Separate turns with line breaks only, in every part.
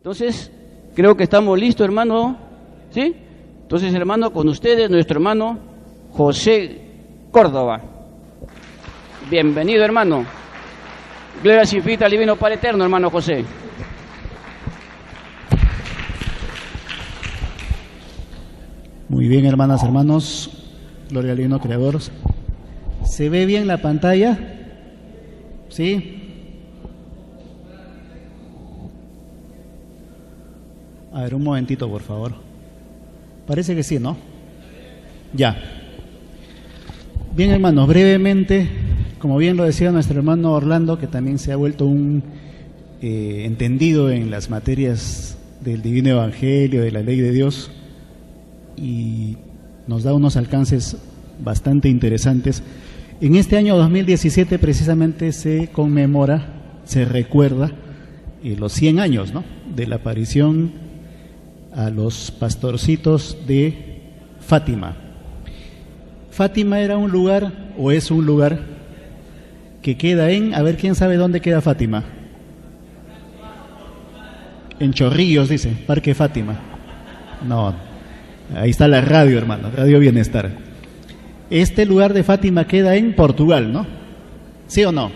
Entonces, creo que estamos listos, hermano. ¿Sí? Entonces, hermano, con ustedes, nuestro hermano José Córdoba. Bienvenido, hermano. Gloria infinita al Divino Padre Eterno, hermano José.
Muy bien, hermanas, hermanos. Gloria al Divino Creador. ¿Se ve bien la pantalla? ¿Sí? A ver, un momentito, por favor. Parece que sí, ¿no? Ya. Bien, hermanos, brevemente, como bien lo decía nuestro hermano Orlando, que también se ha vuelto un entendido en las materias del Divino Evangelio, de la ley de Dios, y nos da unos alcances bastante interesantes. En este año 2017 precisamente se conmemora, se recuerda los 100 años, ¿no?, de la aparición a los pastorcitos de Fátima. Fátima era un lugar, o es un lugar, que queda en, a ver, ¿quién sabe dónde queda Fátima? En Chorrillos, dice, Parque Fátima. No, ahí está la radio, hermano, Radio Bienestar. Este lugar de Fátima queda en Portugal, ¿no? ¿Sí o no?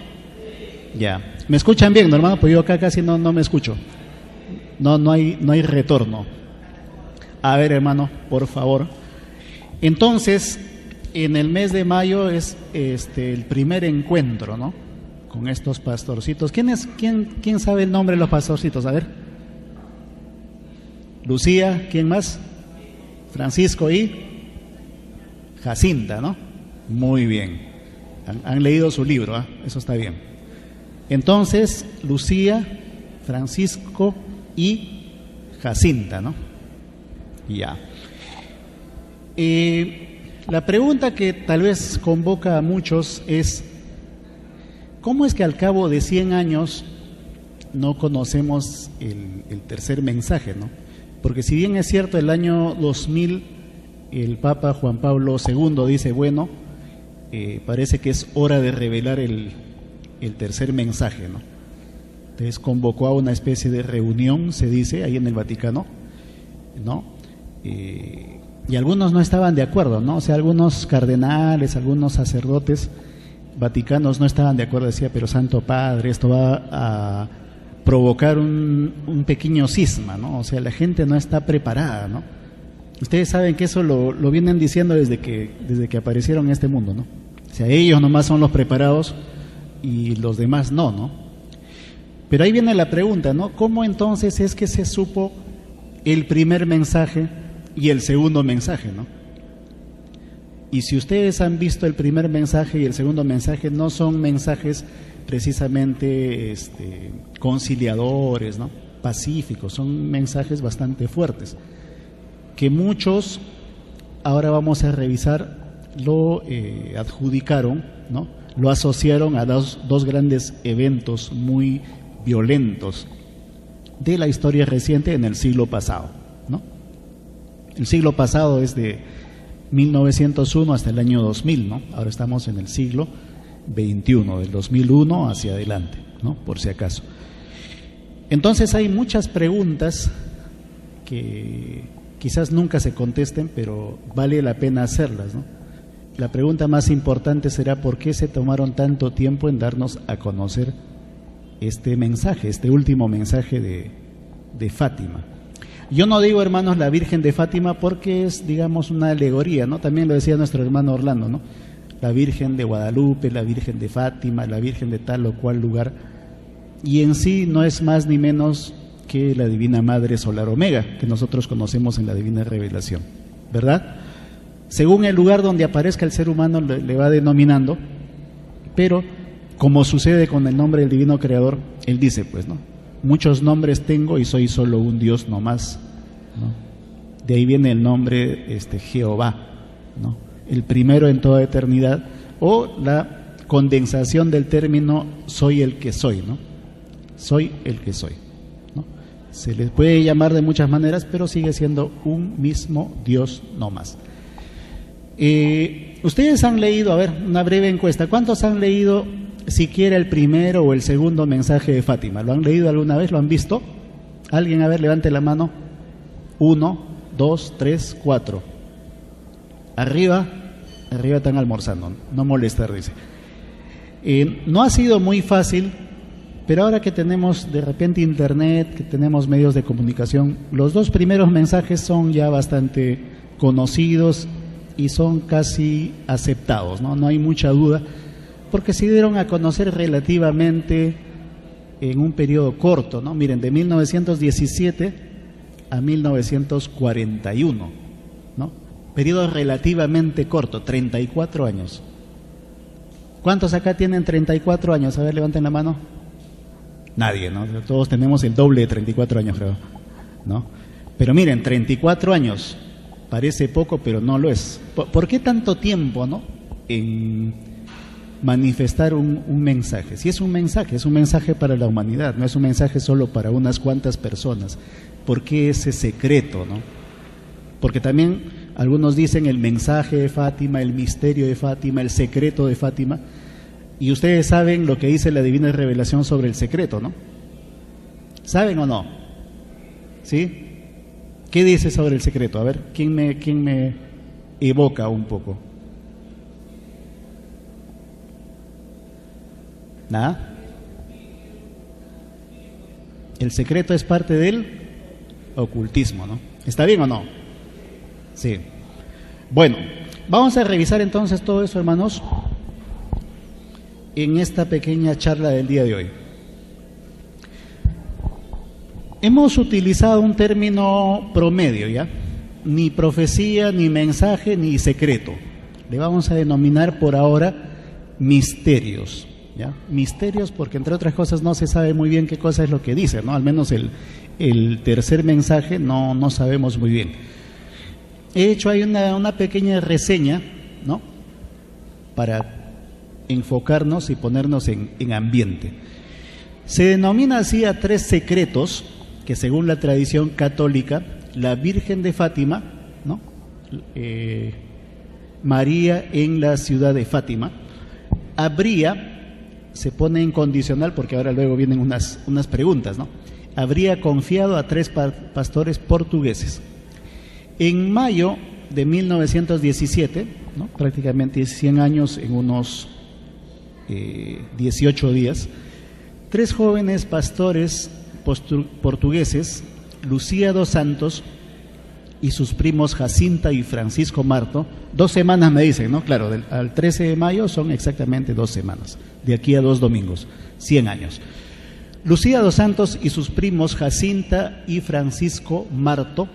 Ya. ¿Me escuchan bien, no, hermano? Pues yo acá casi no me escucho. No hay retorno. A ver, hermano, por favor. Entonces, en el mes de mayo es el primer encuentro, ¿no?, con estos pastorcitos. ¿Quién sabe el nombre de los pastorcitos? A ver. Lucía, ¿quién más? Francisco y Jacinta, ¿no? Muy bien. Han leído su libro, ¿eh? Eso está bien. Entonces, Lucía, Francisco y Jacinta, ¿no? Ya. La pregunta que tal vez convoca a muchos es: ¿cómo es que al cabo de 100 años no conocemos el tercer mensaje, ¿no? Porque si bien es cierto, el año 2000 el Papa Juan Pablo II dice, bueno, parece que es hora de revelar el tercer mensaje, ¿no? Entonces convocó a una especie de reunión, se dice, ahí en el Vaticano, ¿no? Y algunos no estaban de acuerdo, ¿no? O sea, algunos cardenales, algunos sacerdotes vaticanos no estaban de acuerdo. Decía, pero Santo Padre, esto va a provocar un pequeño cisma, ¿no? O sea, la gente no está preparada, ¿no? Ustedes saben que eso lo vienen diciendo desde que aparecieron en este mundo, ¿no? O sea, ellos nomás son los preparados y los demás no. Pero ahí viene la pregunta, ¿no? ¿Cómo entonces es que se supo el primer mensaje y el segundo mensaje, ¿no? Y si ustedes han visto el primer mensaje y el segundo mensaje, no son mensajes precisamente conciliadores, ¿no?, pacíficos, son mensajes bastante fuertes, que muchos, ahora vamos a revisar, lo adjudicaron, ¿no?, lo asociaron a dos grandes eventos muy violentos de la historia reciente en el siglo pasado, ¿no? El siglo pasado es de 1901 hasta el año 2000, ¿no? Ahora estamos en el siglo XXI, del 2001 hacia adelante, ¿no?, por si acaso. Entonces hay muchas preguntas que quizás nunca se contesten, pero vale la pena hacerlas, ¿no? La pregunta más importante será: ¿por qué se tomaron tanto tiempo en darnos a conocer este mensaje, este último mensaje de Fátima? Yo no digo, hermanos, la Virgen de Fátima, porque es, digamos, una alegoría, ¿no? También lo decía nuestro hermano Orlando, ¿no? La Virgen de Guadalupe, la Virgen de Fátima, la Virgen de tal o cual lugar, y en sí no es más ni menos que la Divina Madre Solar Omega, que nosotros conocemos en la Divina Revelación, ¿verdad? Según el lugar donde aparezca el ser humano le va denominando, pero como sucede con el nombre del Divino Creador, él dice, pues, ¿no?, muchos nombres tengo y soy solo un Dios nomás, ¿no? De ahí viene el nombre Jehová, ¿no?, el primero en toda eternidad, o la condensación del término soy el que soy, ¿no? Soy el que soy, ¿no? Se les puede llamar de muchas maneras, pero sigue siendo un mismo Dios nomás. Ustedes han leído, a ver, una breve encuesta, ¿cuántos han leído siquiera el primero o el segundo mensaje de Fátima? ¿Lo han leído alguna vez? ¿Lo han visto? Alguien, a ver, levante la mano. 1, 2, 3, 4. Arriba están almorzando, no molestar, dice. No ha sido muy fácil, pero ahora que tenemos de repente internet, que tenemos medios de comunicación, los dos primeros mensajes son ya bastante conocidos y son casi aceptados, ¿no? No hay mucha duda, porque se dieron a conocer relativamente en un periodo corto, ¿no? Miren, de 1917 a 1941, ¿no? Periodo relativamente corto, 34 años. ¿Cuántos acá tienen 34 años? A ver, levanten la mano. Nadie, ¿no? Todos tenemos el doble de 34 años, creo, ¿no? Pero miren, 34 años, parece poco, pero no lo es. ¿Por qué tanto tiempo, no? En manifestar un mensaje. Si es un mensaje para la humanidad, no es un mensaje solo para unas cuantas personas. ¿Por qué ese secreto, no? Porque también algunos dicen el mensaje de Fátima, el misterio de Fátima, el secreto de Fátima, y ustedes saben lo que dice la Divina Revelación sobre el secreto, ¿no? ¿Saben o no? ¿Sí? ¿Qué dice sobre el secreto? A ver, ¿quién me evoca un poco? ¿Nada? El secreto es parte del ocultismo, ¿no? ¿Está bien o no? Sí. Bueno, vamos a revisar entonces todo eso, hermanos, en esta pequeña charla del día de hoy. Hemos utilizado un término promedio, ¿ya? Ni profecía, ni mensaje, ni secreto. Le vamos a denominar por ahora misterios, ¿ya? Misterios porque, entre otras cosas, no se sabe muy bien qué cosa es lo que dice, ¿no? Al menos el tercer mensaje no sabemos muy bien. He hecho ahí una pequeña reseña, ¿no? Para enfocarnos y ponernos en ambiente. Se denomina así a tres secretos que, según la tradición católica, la Virgen de Fátima, ¿no? María en la ciudad de Fátima, se pone en condicional porque ahora luego vienen unas preguntas, ¿no? Habría confiado a tres pastores portugueses. En mayo de 1917, ¿no? Prácticamente 100 años en unos 18 días, tres jóvenes pastores portugueses, Lucía dos Santos y sus primos Jacinta y Francisco Marto, 2 semanas me dicen, ¿no? Claro, al 13 de mayo son exactamente 2 semanas, de aquí a 2 domingos, 100 años. Lucía dos Santos y sus primos Jacinta y Francisco Marto,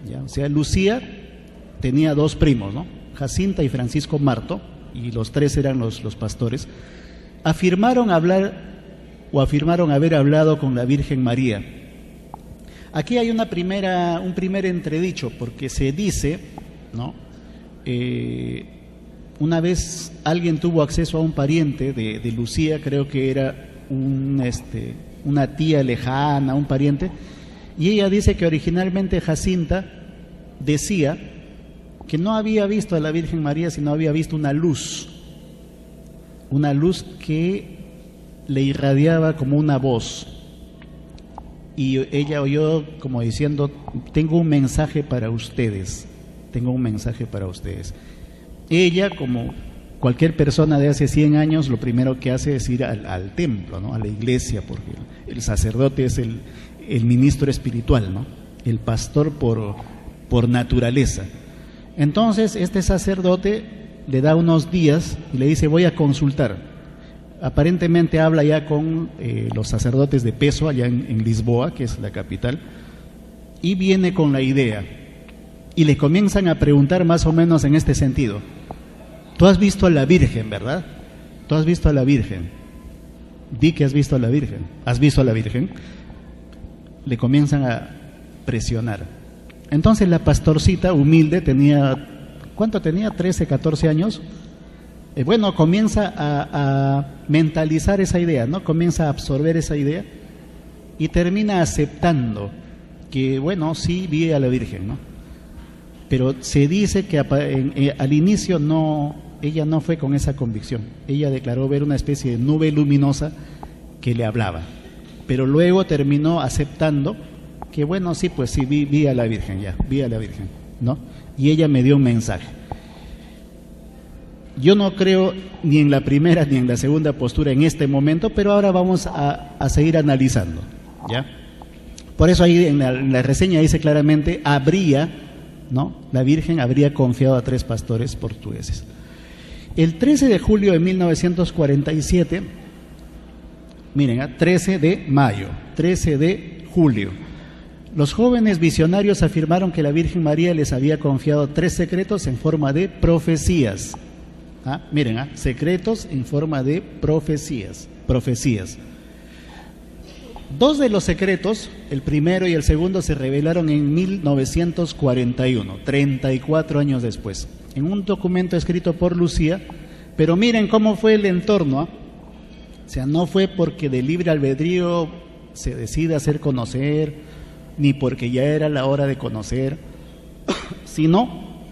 ¿ya? O sea, Lucía tenía 2 primos, ¿no? Jacinta y Francisco Marto, y los 3 eran los pastores, afirmaron haber hablado con la Virgen María. Aquí hay un primer entredicho, porque se dice, ¿no? Una vez alguien tuvo acceso a un pariente de Lucía, creo que era una tía lejana, un pariente, y ella dice que originalmente Jacinta decía que no había visto a la Virgen María, sino había visto una luz que le irradiaba como una voz, y ella oyó como diciendo: tengo un mensaje para ustedes, Ella, como cualquier persona de hace 100 años, lo primero que hace es ir al templo, ¿no? A la iglesia, porque el sacerdote es el ministro espiritual, ¿no? El pastor por naturaleza. Entonces este sacerdote le da unos días y le dice: voy a consultar. Aparentemente habla ya con los sacerdotes de peso allá en Lisboa, que es la capital, y viene con la idea, y le comienzan a preguntar más o menos en este sentido: tú has visto a la Virgen, ¿verdad? Tú has visto a la Virgen. Di que has visto a la Virgen. ¿Has visto a la Virgen? Le comienzan a presionar. Entonces la pastorcita humilde ¿cuánto tenía? 13, 14 años. Bueno, comienza a mentalizar esa idea, ¿no? Comienza a absorber esa idea y termina aceptando que, bueno, sí vi a la Virgen, ¿no? Pero se dice que al inicio ella no fue con esa convicción. Ella declaró ver una especie de nube luminosa que le hablaba, pero luego terminó aceptando que bueno, sí, pues sí, vi a la Virgen, ya, vi a la Virgen, ¿no? Y ella me dio un mensaje. Yo no creo ni en la primera ni en la segunda postura en este momento, pero ahora vamos a seguir analizando, ¿ya? Por eso ahí en la reseña dice claramente, habría, ¿no? La Virgen habría confiado a 3 pastores portugueses. El 13 de julio de 1947, miren, 13 de mayo, 13 de julio, los jóvenes visionarios afirmaron que la Virgen María les había confiado 3 secretos en forma de profecías. Miren, secretos en forma de profecías. 2 de los secretos, el primero y el segundo, se revelaron en 1941, 34 años después, en un documento escrito por Lucía. Pero miren cómo fue el entorno. O sea, no fue porque de libre albedrío se decide hacer conocer, ni porque ya era la hora de conocer, sino,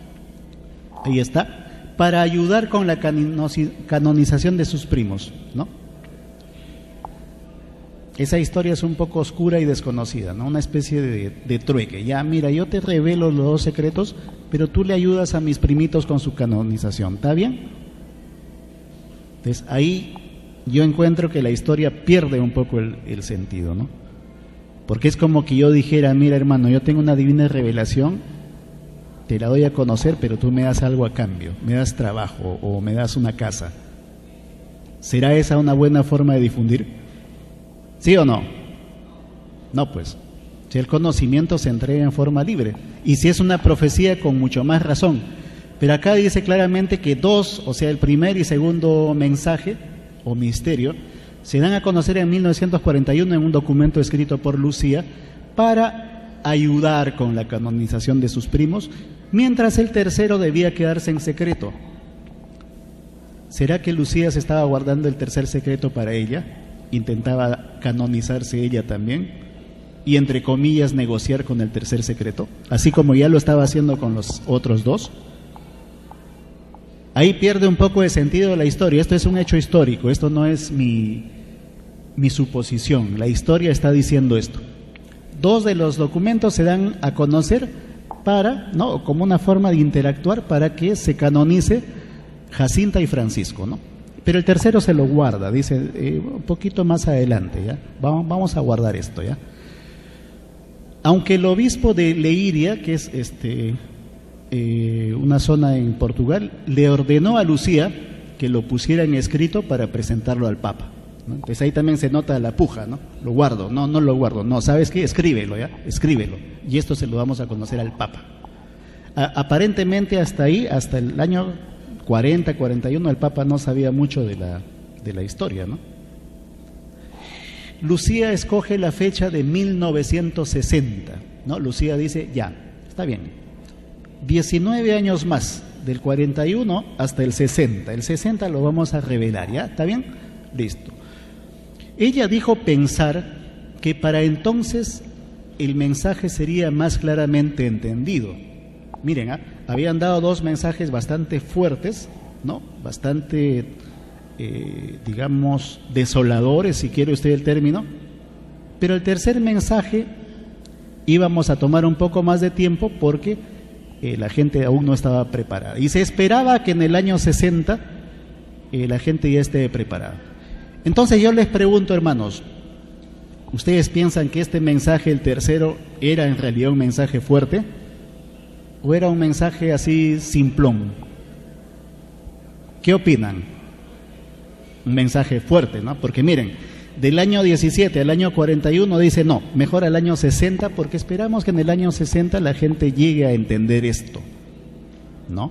ahí está, para ayudar con la canonización de sus primos, ¿no? Esa historia es un poco oscura y desconocida, ¿no? Una especie de trueque. Ya, mira, yo te revelo los 2 secretos, pero tú le ayudas a mis primitos con su canonización, ¿está bien? Entonces, ahí yo encuentro que la historia pierde un poco el sentido, ¿no? Porque es como que yo dijera, mira hermano, yo tengo una divina revelación, te la doy a conocer, pero tú me das algo a cambio, me das trabajo o me das una casa. ¿Será esa una buena forma de difundir? ¿Sí o no? No, pues. Si el conocimiento se entrega en forma libre, y si es una profecía, con mucho más razón. Pero acá dice claramente que 2, o sea, el primer y segundo mensaje o misterio, se dan a conocer en 1941 en un documento escrito por Lucía para ayudar con la canonización de sus primos, mientras el tercero debía quedarse en secreto. ¿Será que Lucía se estaba guardando el tercer secreto para ella? ¿Intentaba canonizarse ella también? Y entre comillas negociar con el tercer secreto, así como ya lo estaba haciendo con los otros 2. Ahí pierde un poco de sentido la historia. Esto es un hecho histórico, esto no es mi suposición. La historia está diciendo esto. 2 de los documentos se dan a conocer para, ¿no?, como una forma de interactuar para que se canonice Jacinta y Francisco, ¿no? Pero el tercero se lo guarda, dice un poquito más adelante, ¿ya? Vamos a guardar esto, ¿ya? Aunque el obispo de Leiria, que es una zona en Portugal, le ordenó a Lucía que lo pusiera en escrito para presentarlo al Papa, ¿no? Entonces ahí también se nota la puja, ¿no? Lo guardo, no lo guardo, no, ¿sabes qué? Escríbelo, ¿ya? Escríbelo, y esto se lo vamos a conocer al Papa. Aparentemente hasta ahí, hasta el año 40, 41, el Papa no sabía mucho de la historia, ¿no? Lucía escoge la fecha de 1960, ¿no? Lucía dice, ya, está bien, 19 años más, del 41 hasta el 60. El 60 lo vamos a revelar, ¿ya? ¿Está bien? Listo. Ella dijo pensar que para entonces el mensaje sería más claramente entendido. Miren, habían dado 2 mensajes bastante fuertes, ¿no? Bastante, digamos, desoladores, si quiere usted el término. Pero el tercer mensaje íbamos a tomar un poco más de tiempo porque la gente aún no estaba preparada. Y se esperaba que en el año 60 la gente ya esté preparada. Entonces yo les pregunto, hermanos, ¿ustedes piensan que este mensaje, el tercero, era en realidad un mensaje fuerte? ¿O era un mensaje así simplón? ¿Qué opinan? Un mensaje fuerte, ¿no? Porque miren, del año 17 al año 41 dice no, mejor al año 60 porque esperamos que en el año 60 la gente llegue a entender esto, ¿no?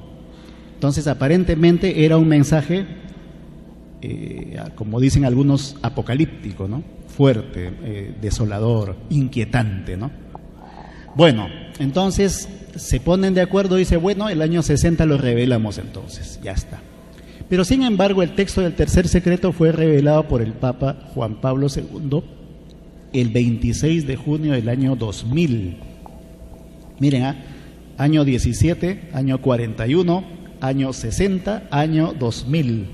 Entonces aparentemente era un mensaje, como dicen algunos, apocalíptico, ¿no? Fuerte, desolador, inquietante, ¿no? Bueno, entonces se ponen de acuerdo y dice, bueno, el año 60 lo revelamos entonces, ya está. Pero sin embargo el texto del tercer secreto fue revelado por el Papa Juan Pablo II el 26 de junio del año 2000. Miren, año 17, año 41, año 60, año 2000.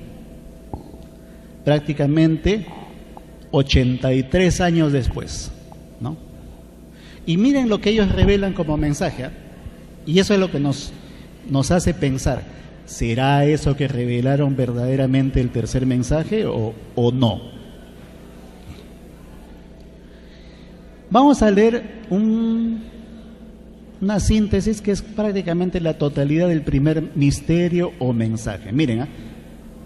Prácticamente 83 años después, ¿no? Y miren lo que ellos revelan como mensaje, ¿eh? Y eso es lo que nos hace pensar, ¿será eso que revelaron verdaderamente el tercer mensaje o no? Vamos a leer una síntesis que es prácticamente la totalidad del primer misterio o mensaje. Miren,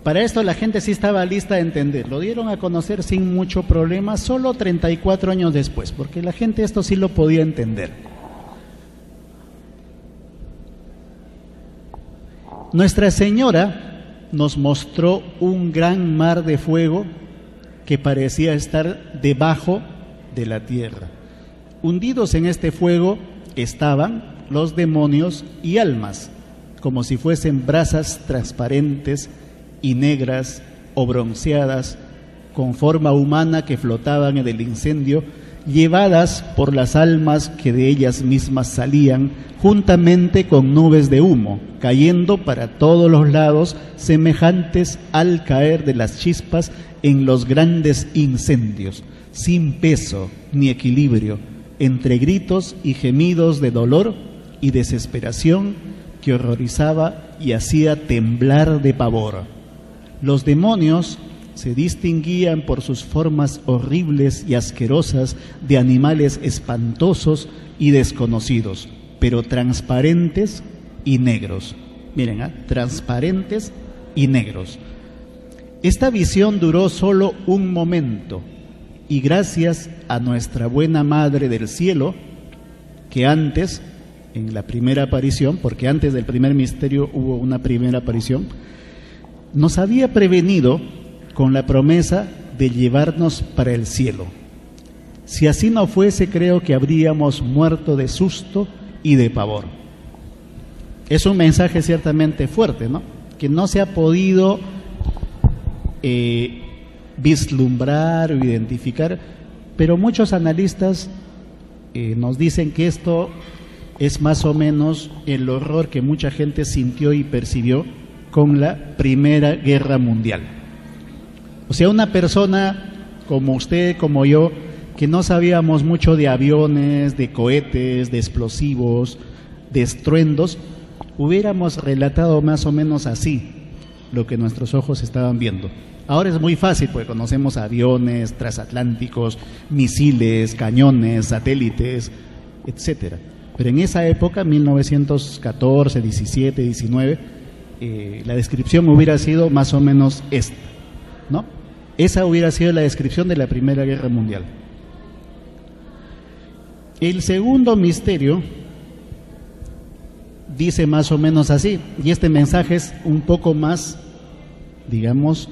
para esto la gente sí estaba lista a entender, lo dieron a conocer sin mucho problema, solo 34 años después, porque la gente esto sí lo podía entender. Nuestra Señora nos mostró un gran mar de fuego que parecía estar debajo de la tierra. Hundidos en este fuego estaban los demonios y almas, como si fuesen brasas transparentes y negras o bronceadas, con forma humana que flotaban en el incendio, llevadas por las almas que de ellas mismas salían, juntamente con nubes de humo, cayendo para todos los lados, semejantes al caer de las chispas en los grandes incendios, sin peso ni equilibrio, entre gritos y gemidos de dolor y desesperación que horrorizaba y hacía temblar de pavor. Los demonios se distinguían por sus formas horribles y asquerosas de animales espantosos y desconocidos, pero transparentes y negros. Miren, transparentes y negros. Esta visión duró solo un momento, y gracias a nuestra buena Madre del Cielo, que antes, en la primera aparición, porque antes del primer misterio hubo una primera aparición, nos había prevenido con la promesa de llevarnos para el cielo. Si así no fuese, creo que habríamos muerto de susto y de pavor. Es un mensaje ciertamente fuerte, ¿no? Que no se ha podido vislumbrar o identificar, pero muchos analistas nos dicen que esto es más o menos el horror que mucha gente sintió y percibió con la Primera Guerra Mundial. O sea, una persona como usted, como yo, que no sabíamos mucho de aviones, de cohetes, de explosivos, de estruendos, hubiéramos relatado más o menos así lo que nuestros ojos estaban viendo. Ahora es muy fácil porque conocemos aviones transatlánticos, misiles, cañones, satélites, etcétera. Pero en esa época, 1914, 17, 19, la descripción hubiera sido más o menos esta, ¿no? Esa hubiera sido la descripción de la Primera Guerra Mundial. El segundo misterio dice más o menos así, y este mensaje es un poco más, digamos,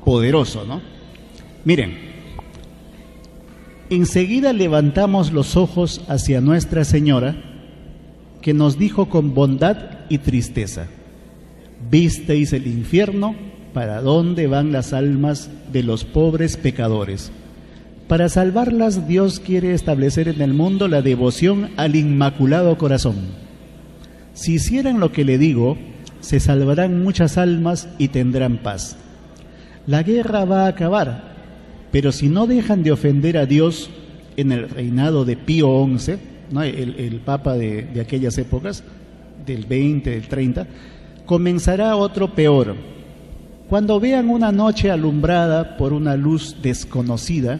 poderoso, ¿no? Miren, enseguida levantamos los ojos hacia Nuestra Señora, que nos dijo con bondad y tristeza: ¿visteis el infierno? ¿Para dónde van las almas de los pobres pecadores? Para salvarlas, Dios quiere establecer en el mundo la devoción al Inmaculado Corazón. Si hicieran lo que le digo, se salvarán muchas almas y tendrán paz. La guerra va a acabar, pero si no dejan de ofender a Dios en el reinado de Pío XI, ¿no? el papa de aquellas épocas, del 20, del 30, comenzará otro peor. Cuando vean una noche alumbrada por una luz desconocida,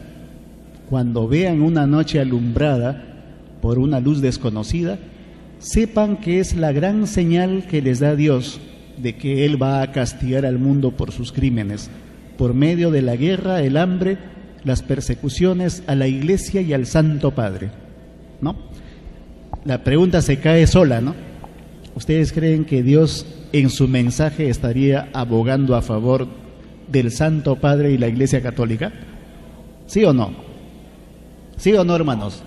sepan que es la gran señal que les da Dios de que Él va a castigar al mundo por sus crímenes, por medio de la guerra, el hambre, las persecuciones a la Iglesia y al Santo Padre, ¿no? La pregunta se cae sola, ¿no? ¿Ustedes creen que Dios en su mensaje estaría abogando a favor del Santo Padre y la Iglesia Católica? ¿Sí o no? ¿Sí o no, hermanos?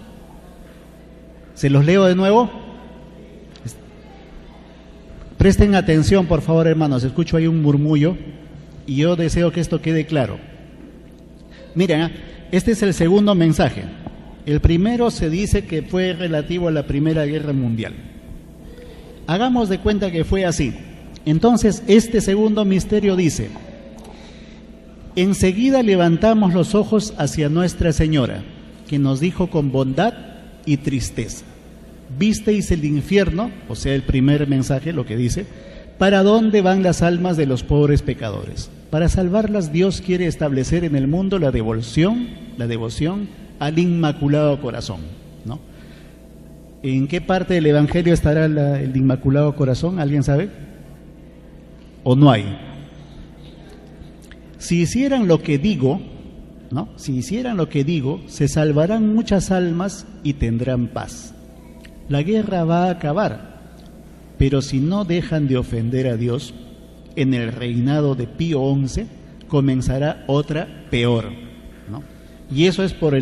¿Se los leo de nuevo? Presten atención, por favor, hermanos. Escucho ahí un murmullo y yo deseo que esto quede claro. Miren, este es el segundo mensaje. El primero se dice que fue relativo a la Primera Guerra Mundial. Hagamos de cuenta que fue así. Entonces, este segundo misterio dice: enseguida levantamos los ojos hacia Nuestra Señora, que nos dijo con bondad y tristeza. Visteis el infierno, o sea, el primer mensaje, lo que dice, ¿para dónde van las almas de los pobres pecadores? Para salvarlas, Dios quiere establecer en el mundo la devoción al Inmaculado Corazón, ¿no? ¿En qué parte del Evangelio estará el Inmaculado Corazón? ¿Alguien sabe? ¿O no hay? Si hicieran lo que digo, ¿no? Si hicieran lo que digo, se salvarán muchas almas y tendrán paz. La guerra va a acabar, pero si no dejan de ofender a Dios, en el reinado de Pío XI comenzará otra peor, ¿no? Y eso es por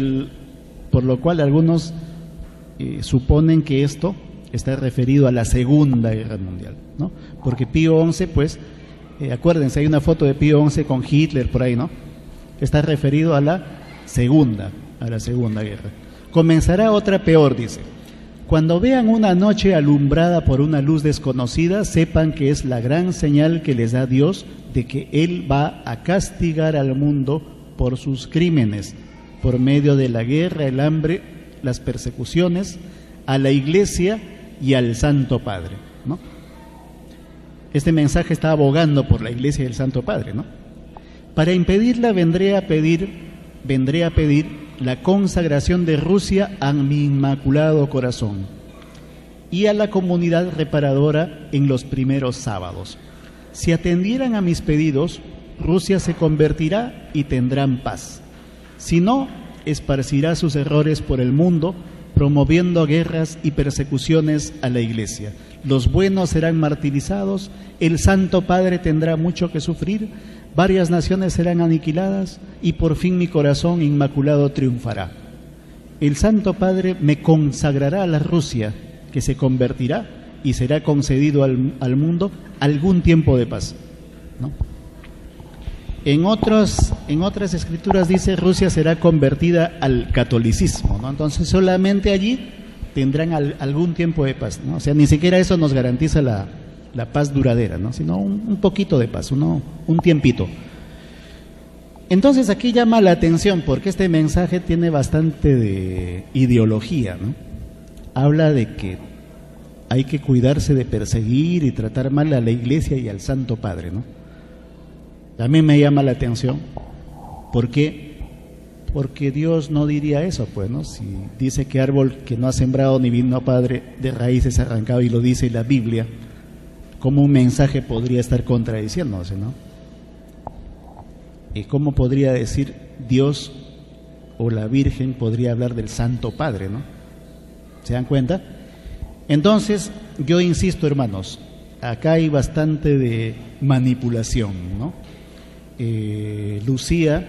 lo cual algunos suponen que esto está referido a la Segunda Guerra Mundial, ¿no? Porque Pío XI, pues, acuérdense, hay una foto de Pío XI con Hitler por ahí, ¿no? Está referido a la Segunda Guerra. Comenzará otra peor, dice. Cuando vean una noche alumbrada por una luz desconocida, sepan que es la gran señal que les da Dios de que Él va a castigar al mundo por sus crímenes, por medio de la guerra, el hambre, las persecuciones, a la Iglesia y al Santo Padre, ¿no? Este mensaje está abogando por la Iglesia y el Santo Padre, ¿no? Para impedirla vendré a pedir la consagración de Rusia a mi Inmaculado Corazón y a la comunidad reparadora en los primeros sábados. Si atendieran a mis pedidos, Rusia se convertirá y tendrán paz. Si no, esparcirá sus errores por el mundo, promoviendo guerras y persecuciones a la Iglesia. Los buenos serán martirizados, el Santo Padre tendrá mucho que sufrir, varias naciones serán aniquiladas y por fin mi corazón inmaculado triunfará. El Santo Padre me consagrará a la Rusia, que se convertirá y será concedido al mundo algún tiempo de paz, ¿no? En otras escrituras dice Rusia será convertida al catolicismo, ¿no? Entonces solamente allí tendrán algún tiempo de paz, ¿no? O sea, ni siquiera eso nos garantiza la paz duradera, ¿no? Sino un poquito de paz, un tiempito. Entonces aquí llama la atención porque este mensaje tiene bastante de ideología, ¿no? Habla de que hay que cuidarse de perseguir y tratar mal a la Iglesia y al Santo Padre, ¿no? A mí me llama la atención. ¿Por qué? Porque Dios no diría eso, pues, ¿no? Si dice que árbol que no ha sembrado ni vino padre de raíces arrancado, y lo dice la Biblia, ¿cómo un mensaje podría estar contradiciéndose, no? ¿Y cómo podría decir Dios o la Virgen podría hablar del Santo Padre, no? ¿Se dan cuenta? Entonces, yo insisto, hermanos, acá hay bastante de manipulación, ¿no? Lucía,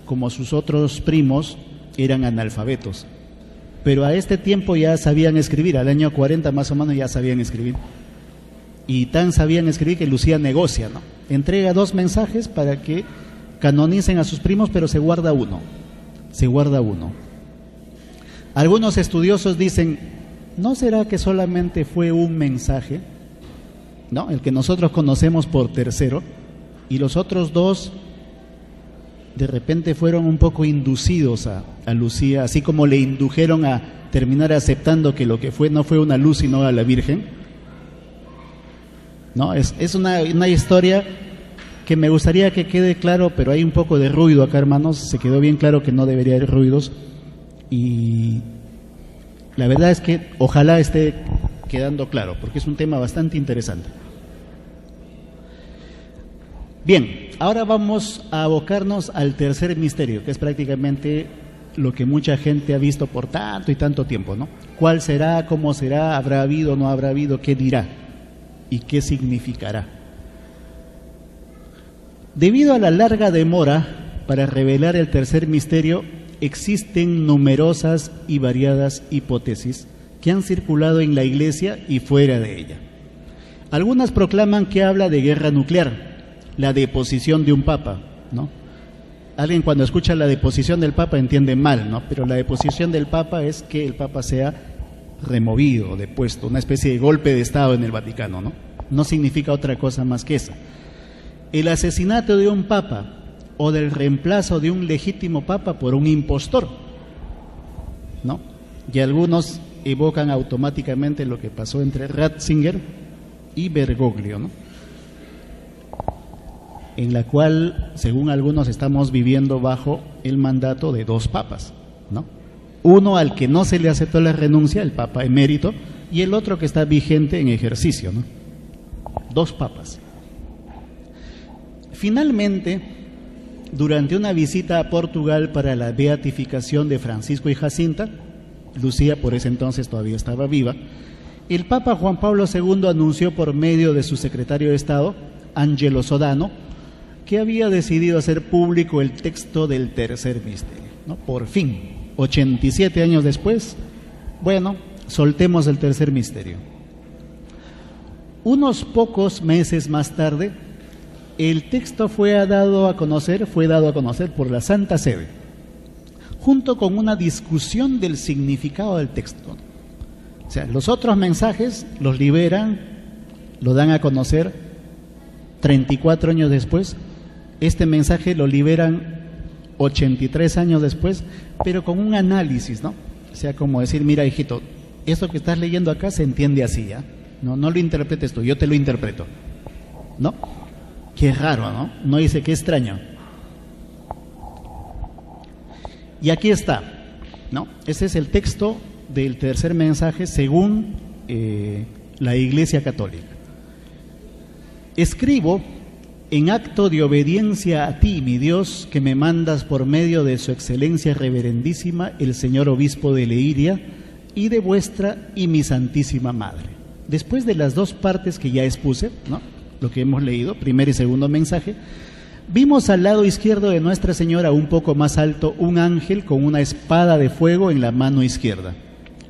como sus otros primos, eran analfabetos, pero a este tiempo ya sabían escribir, al año 40 más o menos ya sabían escribir, y tan sabían escribir que Lucía negocia, ¿no? Entrega 2 mensajes para que canonicen a sus primos, pero se guarda uno. Algunos estudiosos dicen, ¿no será que solamente fue un mensaje, ¿no? El que nosotros conocemos por tercero, y los otros 2 de repente fueron un poco inducidos a Lucía, así como le indujeron a terminar aceptando que lo que fue no fue una luz sino a la Virgen, ¿no? Es una historia que me gustaría que quede claro, pero hay un poco de ruido acá, hermanos. Se quedó bien claro que no debería haber ruidos, y la verdad es que ojalá esté quedando claro, porque es un tema bastante interesante. Bien, ahora vamos a abocarnos al tercer misterio, que es prácticamente lo que mucha gente ha visto por tanto y tanto tiempo, ¿no? ¿Cuál será? ¿Cómo será? ¿Habrá habido? ¿No habrá habido? ¿Qué dirá? ¿Y qué significará? Debido a la larga demora para revelar el tercer misterio, existen numerosas y variadas hipótesis que han circulado en la Iglesia y fuera de ella. Algunas proclaman que habla de guerra nuclear, la deposición de un papa, ¿no? Alguien cuando escucha la deposición del papa entiende mal, ¿no? Pero la deposición del papa es que el papa sea removido, depuesto, una especie de golpe de estado en el Vaticano, ¿no? No significa otra cosa más que eso. El asesinato de un papa o del reemplazo de un legítimo papa por un impostor, ¿no? y algunos evocan automáticamente lo que pasó entre Ratzinger y Bergoglio, ¿no? En la cual, según algunos, estamos viviendo bajo el mandato de dos papas, ¿no? Uno al que no se le aceptó la renuncia, el Papa emérito, y el otro que está vigente en ejercicio, ¿no? Dos papas. Finalmente, durante una visita a Portugal para la beatificación de Francisco y Jacinta, Lucía por ese entonces todavía estaba viva, el Papa Juan Pablo II anunció por medio de su secretario de Estado, Angelo Sodano, que había decidido hacer público el texto del tercer misterio, ¿no? Por fin, 87 años después, bueno, soltemos el tercer misterio. Unos pocos meses más tarde, el texto fue dado a conocer por la Santa Sede, junto con una discusión del significado del texto. O sea, los otros mensajes los liberan, lo dan a conocer 34 años después. Este mensaje lo liberan 83 años después, pero con un análisis, ¿no? O sea, como decir, mira, hijito, esto que estás leyendo acá se entiende así, ¿ya? No lo interpretes tú, yo te lo interpreto, ¿no? Qué raro, ¿no? No dice, qué extraño. Y aquí está, ¿no? Ese es el texto del tercer mensaje según la Iglesia Católica. Escribo en acto de obediencia a ti, mi Dios, que me mandas por medio de su excelencia reverendísima, el señor obispo de Leiria, y de vuestra y mi santísima madre. Después de las dos partes que ya expuse, ¿no? Lo que hemos leído, primer y segundo mensaje, vimos al lado izquierdo de Nuestra Señora, un poco más alto, un ángel con una espada de fuego en la mano izquierda.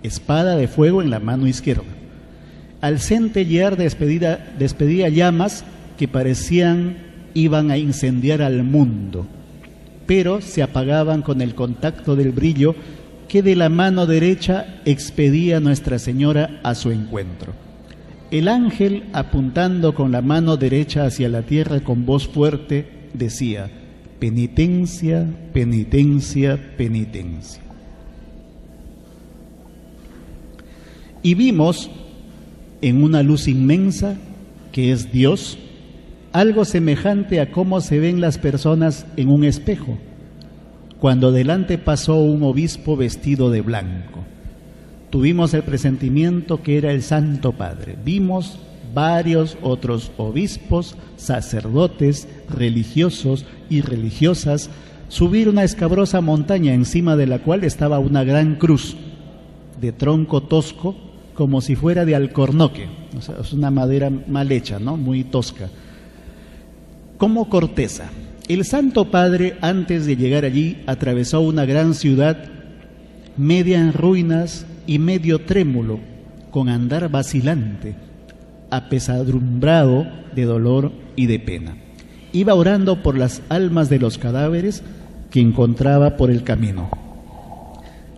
Espada de fuego en la mano izquierda. Al centellear despedía llamas que parecían iban a incendiar al mundo, pero se apagaban con el contacto del brillo que de la mano derecha expedía Nuestra Señora a su encuentro. El ángel, apuntando con la mano derecha hacia la tierra con voz fuerte, decía: penitencia, penitencia, penitencia. Y vimos en una luz inmensa, que es Dios, algo semejante a cómo se ven las personas en un espejo, cuando delante pasó un obispo vestido de blanco. Tuvimos el presentimiento que era el Santo Padre. Vimos varios otros obispos, sacerdotes, religiosos y religiosas subir una escabrosa montaña encima de la cual estaba una gran cruz de tronco tosco, como si fuera de alcornoque. O sea, es una madera mal hecha, ¿no? Muy tosca, como corteza. El Santo Padre, antes de llegar allí, atravesó una gran ciudad media en ruinas y medio trémulo, con andar vacilante, apesadumbrado de dolor y de pena. Iba orando por las almas de los cadáveres que encontraba por el camino.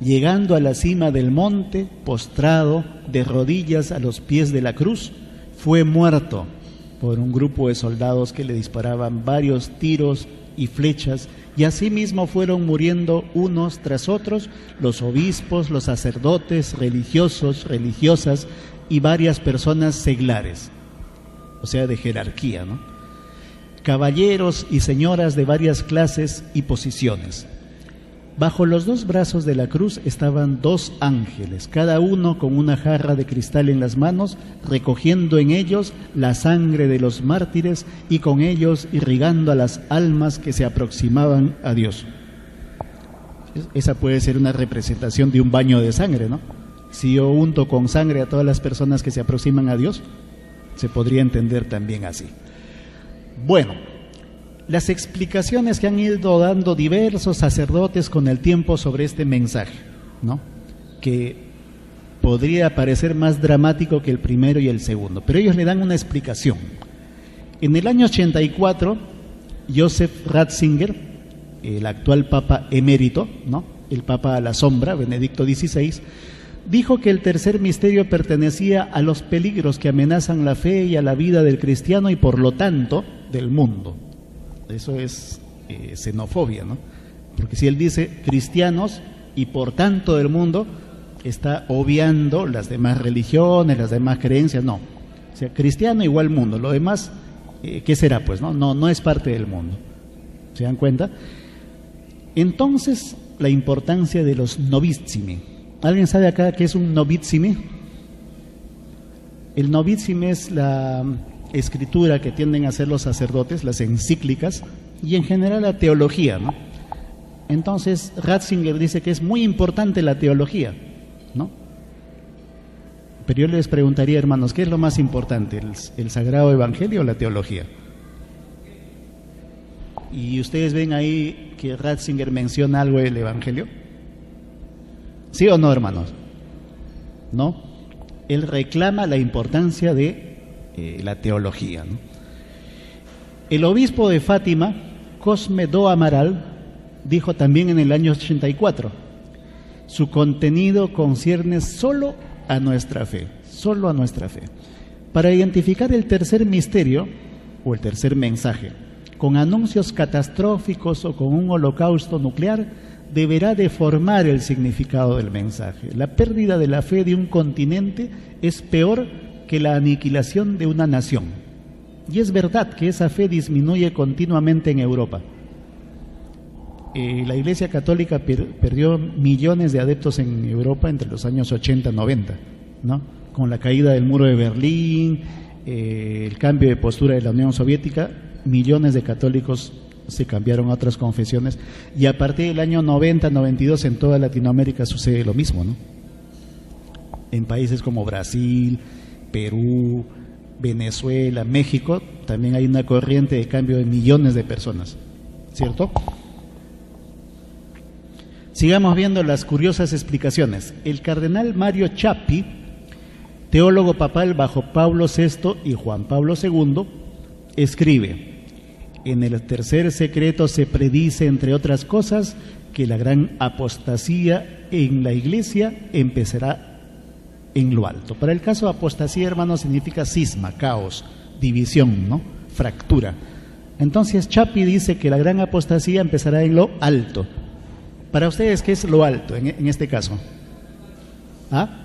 Llegando a la cima del monte, postrado de rodillas a los pies de la cruz, fue muerto por un grupo de soldados que le disparaban varios tiros y flechas, y asimismo fueron muriendo unos tras otros los obispos, los sacerdotes, religiosos, religiosas y varias personas seglares, o sea, de jerarquía, ¿no? Caballeros y señoras de varias clases y posiciones. Bajo los dos brazos de la cruz estaban dos ángeles, cada uno con una jarra de cristal en las manos, recogiendo en ellos la sangre de los mártires y con ellos irrigando a las almas que se aproximaban a Dios. Esa puede ser una representación de un baño de sangre, ¿no? Si yo unto con sangre a todas las personas que se aproximan a Dios, se podría entender también así. Bueno, las explicaciones que han ido dando diversos sacerdotes con el tiempo sobre este mensaje, ¿no? Que podría parecer más dramático que el primero y el segundo, pero ellos le dan una explicación. En el año 84, Joseph Ratzinger, el actual Papa emérito, ¿no? El Papa a la sombra, Benedicto XVI, dijo que el tercer misterio pertenecía a los peligros que amenazan la fe y a la vida del cristiano y por lo tanto del mundo. Eso es xenofobia, ¿no? Porque si él dice cristianos y por tanto del mundo, está obviando las demás religiones, las demás creencias, no. O sea, cristiano igual mundo, lo demás, ¿qué será pues? No es parte del mundo. ¿Se dan cuenta? Entonces, la importancia de los novizimi. ¿Alguien sabe acá qué es un novizimi? El novizimi es la escritura que tienden a hacer los sacerdotes, las encíclicas, y en general la teología, ¿no? Entonces, Ratzinger dice que es muy importante la teología, ¿no? Pero yo les preguntaría, hermanos, ¿qué es lo más importante? ¿El Sagrado Evangelio o la teología? ¿Y ustedes ven ahí que Ratzinger menciona algo del Evangelio? ¿Sí o no, hermanos? ¿No? Él reclama la importancia de la teología, ¿no? El obispo de Fátima, Cosme do Amaral, dijo también en el año 84, su contenido concierne solo a nuestra fe, solo a nuestra fe. Para identificar el tercer misterio o el tercer mensaje, con anuncios catastróficos o con un holocausto nuclear, deberá deformar el significado del mensaje. La pérdida de la fe de un continente es peor que la aniquilación de una nación. Y es verdad que esa fe disminuye continuamente en Europa. La Iglesia Católica perdió millones de adeptos en Europa entre los años 80 y 90, ¿no? Con la caída del muro de Berlín, el cambio de postura de la Unión Soviética, millones de católicos se cambiaron a otras confesiones, y a partir del año 90-92 en toda Latinoamérica sucede lo mismo, ¿no? En países como Brasil, Perú, Venezuela, México, también hay una corriente de cambio de millones de personas, ¿cierto? Sigamos viendo las curiosas explicaciones. El cardenal Mario Chappi, teólogo papal bajo Pablo VI y Juan Pablo II, escribe: en el tercer secreto se predice, entre otras cosas, que la gran apostasía en la Iglesia empezará en lo alto. Para el caso de apostasía, hermanos, significa cisma, caos, división, ¿no? Fractura. Entonces Chappi dice que la gran apostasía empezará en lo alto. Para ustedes, ¿qué es lo alto en este caso? ¿Ah?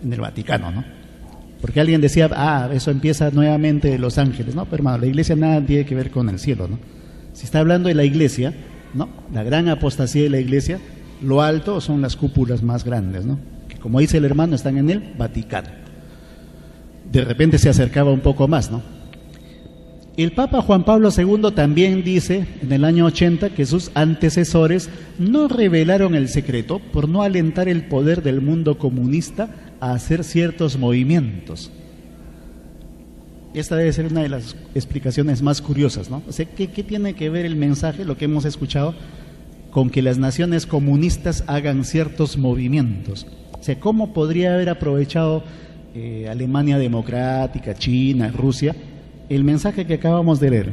En el Vaticano, ¿no? Porque alguien decía, eso empieza nuevamente de los ángeles, ¿no? Pero hermano, la iglesia nada tiene que ver con el cielo, ¿no? Si está hablando de la iglesia, ¿no? La gran apostasía de la iglesia, lo alto son las cúpulas más grandes, ¿no? Que como dice el hermano, están en el Vaticano. De repente se acercaba un poco más, ¿no? El Papa Juan Pablo II también dice en el año 80 que sus antecesores no revelaron el secreto por no alentar el poder del mundo comunista a hacer ciertos movimientos. Esta debe ser una de las explicaciones más curiosas, ¿no? O sea, ¿qué tiene que ver el mensaje, lo que hemos escuchado, con que las naciones comunistas hagan ciertos movimientos? O sea, ¿cómo podría haber aprovechado Alemania democrática, China, Rusia, el mensaje que acabamos de leer?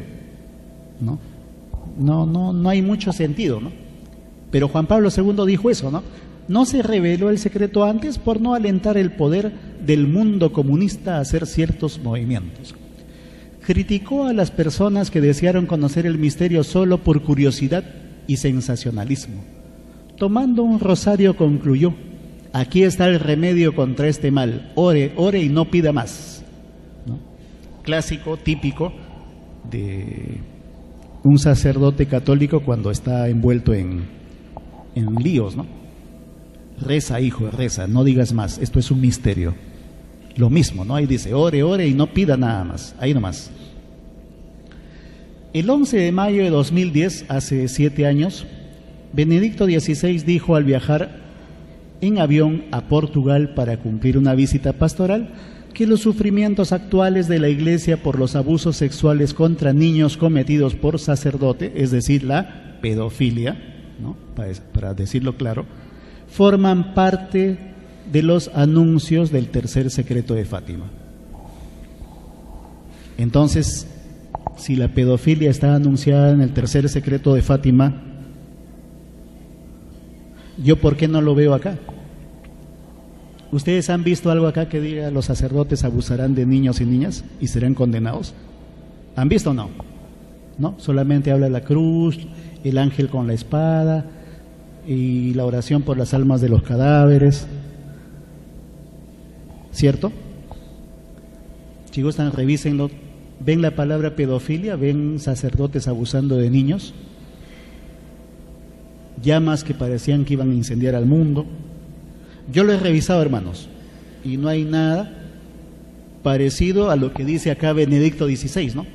No hay mucho sentido, ¿no? Pero Juan Pablo II dijo eso, ¿no? No se reveló el secreto antes por no alentar el poder del mundo comunista a hacer ciertos movimientos. Criticó a las personas que desearon conocer el misterio solo por curiosidad y sensacionalismo. Tomando un rosario concluyó: aquí está el remedio contra este mal, ore, ore y no pida más, ¿no? Clásico, típico de un sacerdote católico cuando está envuelto en líos, ¿no? Reza, hijo, reza, no digas más, esto es un misterio. Lo mismo, ¿no? Ahí dice, ore, ore y no pida nada más, ahí nomás. El 11 de mayo de 2010, hace 7 años, Benedicto XVI dijo al viajar en avión a Portugal para cumplir una visita pastoral que los sufrimientos actuales de la Iglesia por los abusos sexuales contra niños cometidos por sacerdote, es decir, la pedofilia, ¿no? Para decirlo claro, forman parte de los anuncios del tercer secreto de Fátima. Entonces, si la pedofilia está anunciada en el tercer secreto de Fátima, ¿yo por qué no lo veo acá? ¿Ustedes han visto algo acá que diga los sacerdotes abusarán de niños y niñas y serán condenados? ¿Han visto o no? ¿No? Solamente habla la cruz, el ángel con la espada, y la oración por las almas de los cadáveres, ¿cierto? Si gustan, revísenlo. ¿Ven la palabra pedofilia? ¿Ven sacerdotes abusando de niños? Llamas que parecían que iban a incendiar al mundo. Yo lo he revisado, hermanos, y no hay nada parecido a lo que dice acá Benedicto XVI, ¿no?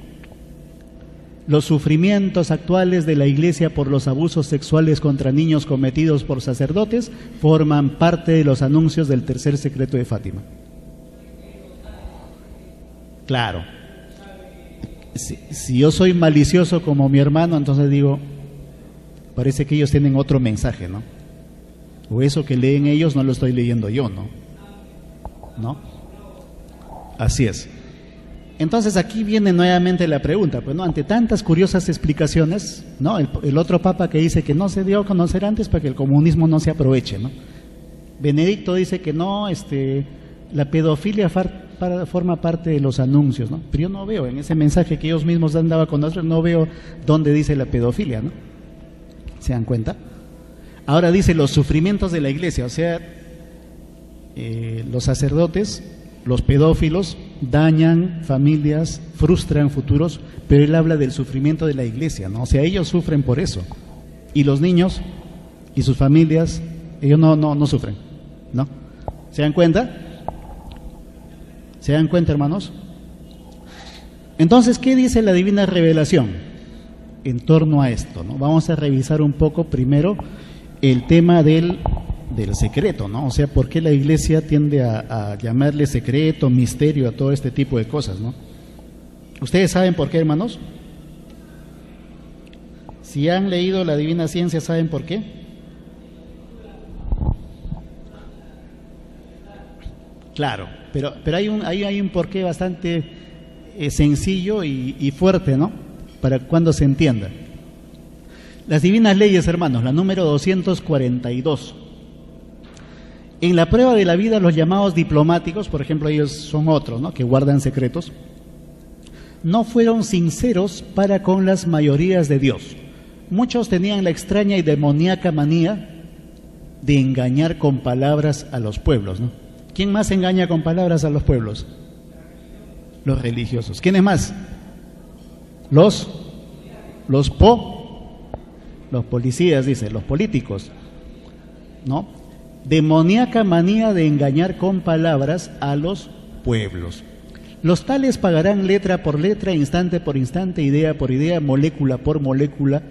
Los sufrimientos actuales de la Iglesia por los abusos sexuales contra niños cometidos por sacerdotes forman parte de los anuncios del tercer secreto de Fátima. Claro. Si yo soy malicioso como mi hermano, entonces digo, parece que ellos tienen otro mensaje, ¿no? O eso que leen ellos no lo estoy leyendo yo, ¿no? ¿No? Así es. Entonces aquí viene nuevamente la pregunta, pues no, ante tantas curiosas explicaciones, ¿no? El otro papa que dice que no se dio a conocer antes para que el comunismo no se aproveche, ¿no? Benedicto dice que no, la pedofilia forma parte de los anuncios, ¿no? Pero yo no veo en ese mensaje que ellos mismos han dado a conocer, no veo dónde dice la pedofilia, ¿no? ¿Se dan cuenta? Ahora dice los sufrimientos de la Iglesia, o sea, los sacerdotes, los pedófilos dañan familias, frustran futuros, pero él habla del sufrimiento de la Iglesia, ¿no? O sea, ellos sufren por eso. Y los niños y sus familias, ellos no sufren, ¿no? ¿Se dan cuenta? ¿Se dan cuenta, hermanos? Entonces, ¿qué dice la Divina Revelación en torno a esto, ¿no? Vamos a revisar un poco primero el tema del secreto, ¿no? O sea, ¿por qué la Iglesia tiende a llamarle secreto, misterio a todo este tipo de cosas, ¿no? ¿Ustedes saben por qué, hermanos? Si han leído la Divina Ciencia, ¿saben por qué? Claro, pero hay un porqué bastante sencillo y fuerte, ¿no? Para cuando se entienda. Las divinas leyes, hermanos, la número 242. En la prueba de la vida, los llamados diplomáticos, por ejemplo, ellos son otros, ¿no?, que guardan secretos, no fueron sinceros para con las mayorías de Dios. Muchos tenían la extraña y demoníaca manía de engañar con palabras a los pueblos, ¿no? ¿Quién más engaña con palabras a los pueblos? Los religiosos. ¿Quiénes más? Los policías, dice, los políticos, ¿no? Demoníaca manía de engañar con palabras a los pueblos. Los tales pagarán letra por letra, instante por instante, idea por idea, molécula por molécula,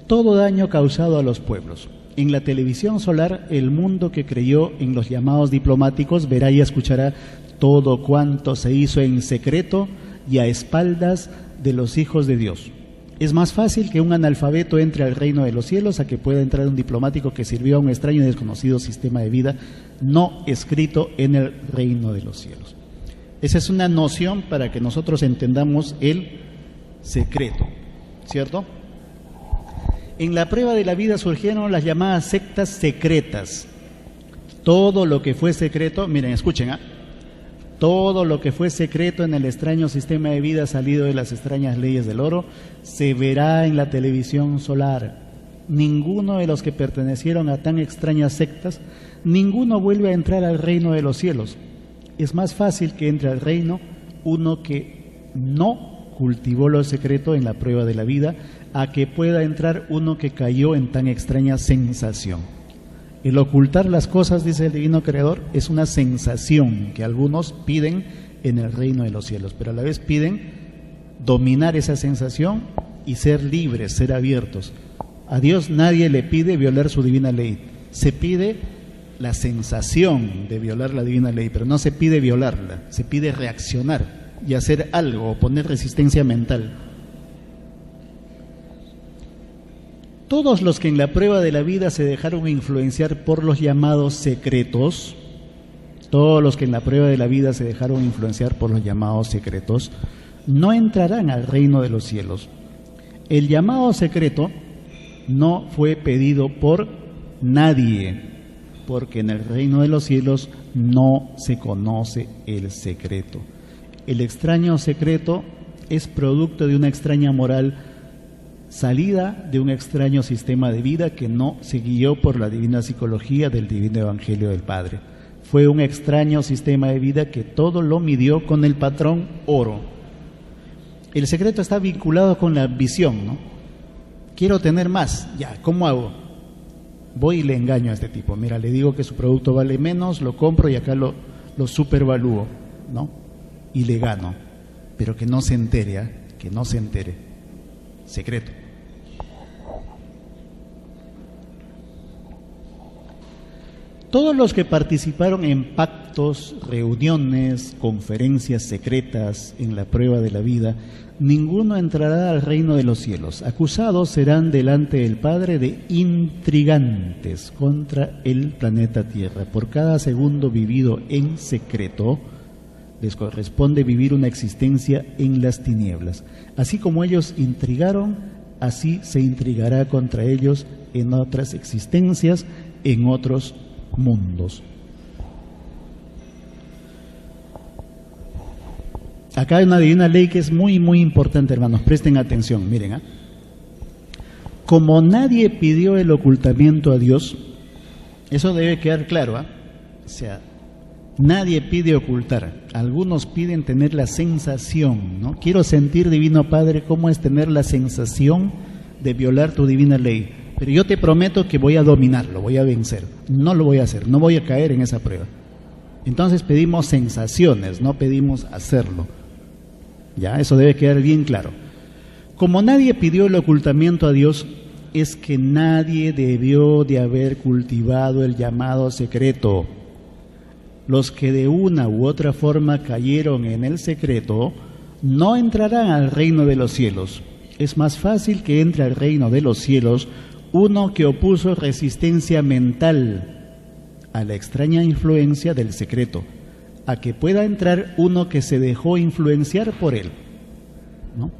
todo daño causado a los pueblos. En la televisión solar, el mundo que creyó en los llamados diplomáticos verá y escuchará todo cuanto se hizo en secreto y a espaldas de los hijos de Dios. Es más fácil que un analfabeto entre al reino de los cielos a que pueda entrar un diplomático que sirvió a un extraño y desconocido sistema de vida no escrito en el reino de los cielos. Esa es una noción para que nosotros entendamos el secreto, ¿cierto? En la prueba de la vida surgieron las llamadas sectas secretas. Todo lo que fue secreto, miren, escuchen, todo lo que fue secreto en el extraño sistema de vida salido de las extrañas leyes del oro se verá en la televisión solar. Ninguno de los que pertenecieron a tan extrañas sectas, ninguno vuelve a entrar al reino de los cielos. Es más fácil que entre al reino uno que no cultivó lo secreto en la prueba de la vida, a que pueda entrar uno que cayó en tan extraña sensación. El ocultar las cosas, dice el Divino Creador, es una sensación que algunos piden en el reino de los cielos, pero a la vez piden dominar esa sensación y ser libres, ser abiertos. A Dios nadie le pide violar su divina ley, se pide la sensación de violar la divina ley, pero no se pide violarla, se pide reaccionar y hacer algo o poner resistencia mental. Todos los que en la prueba de la vida se dejaron influenciar por los llamados secretos, todos los que en la prueba de la vida se dejaron influenciar por los llamados secretos, no entrarán al reino de los cielos. El llamado secreto no fue pedido por nadie, porque en el reino de los cielos no se conoce el secreto. El extraño secreto es producto de una extraña moral salida de un extraño sistema de vida que no se guió por la divina psicología del divino evangelio del Padre. Fue un extraño sistema de vida que todo lo midió con el patrón oro. El secreto está vinculado con la ambición, ¿no? Quiero tener más, ya, ¿cómo hago? Voy y le engaño a este tipo. Mira, le digo que su producto vale menos, lo compro y acá lo supervalúo, ¿no? Y le gano. Pero que no se entere, ¿eh? Que no se entere. Secreto. Todos los que participaron en pactos, reuniones, conferencias secretas en la prueba de la vida, ninguno entrará al reino de los cielos. Acusados serán delante del Padre de intrigantes contra el planeta Tierra. Por cada segundo vivido en secreto, les corresponde vivir una existencia en las tinieblas. Así como ellos intrigaron, así se intrigará contra ellos en otras existencias, en otros mundos. Acá hay una divina ley que es muy importante, hermanos, presten atención, miren, ¿eh? Como nadie pidió el ocultamiento a Dios, eso debe quedar claro, ¿eh? O sea, nadie pide ocultar, algunos piden tener la sensación, ¿no? Quiero sentir, Divino Padre, cómo es tener la sensación de violar tu divina ley. Pero yo te prometo que voy a dominarlo, voy a vencer. No lo voy a hacer, no voy a caer en esa prueba. Entonces pedimos sensaciones, no pedimos hacerlo. Ya, eso debe quedar bien claro. Como nadie pidió el ocultamiento a Dios, es que nadie debió de haber cultivado el llamado secreto. Los que de una u otra forma cayeron en el secreto, no entrarán al reino de los cielos. Es más fácil que entre al reino de los cielos uno que opuso resistencia mental a la extraña influencia del secreto, a que pueda entrar uno que se dejó influenciar por él, ¿no?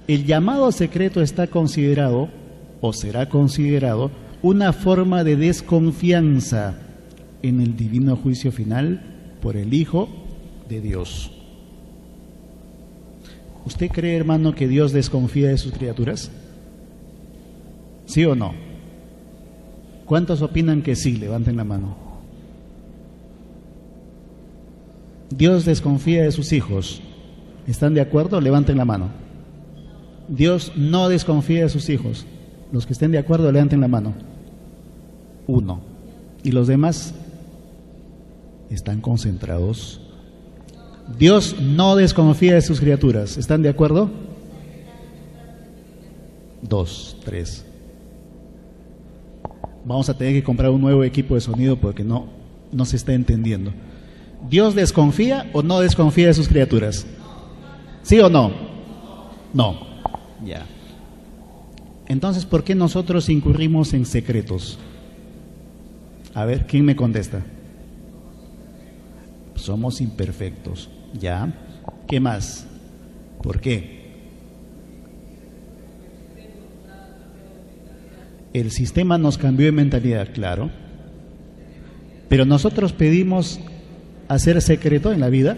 El llamado secreto está considerado, o será considerado, una forma de desconfianza en el divino juicio final por el Hijo de Dios. ¿Usted cree, hermano, que Dios desconfía de sus criaturas? ¿Sí o no? ¿Cuántos opinan que sí? Levanten la mano. Dios desconfía de sus hijos. ¿Están de acuerdo? Levanten la mano. Dios no desconfía de sus hijos. Los que estén de acuerdo, levanten la mano. Uno. ¿Y los demás? ¿Están concentrados? Dios no desconfía de sus criaturas. ¿Están de acuerdo? 2, 3. Vamos a tener que comprar un nuevo equipo de sonido porque no se está entendiendo. ¿Dios desconfía o no desconfía de sus criaturas? ¿Sí o no? No. Ya. Entonces, ¿por qué nosotros incurrimos en secretos? A ver, ¿quién me contesta? Somos imperfectos. ¿Ya? ¿Qué más? ¿Por qué? El sistema nos cambió de mentalidad, claro. Pero nosotros pedimos hacer secreto en la vida.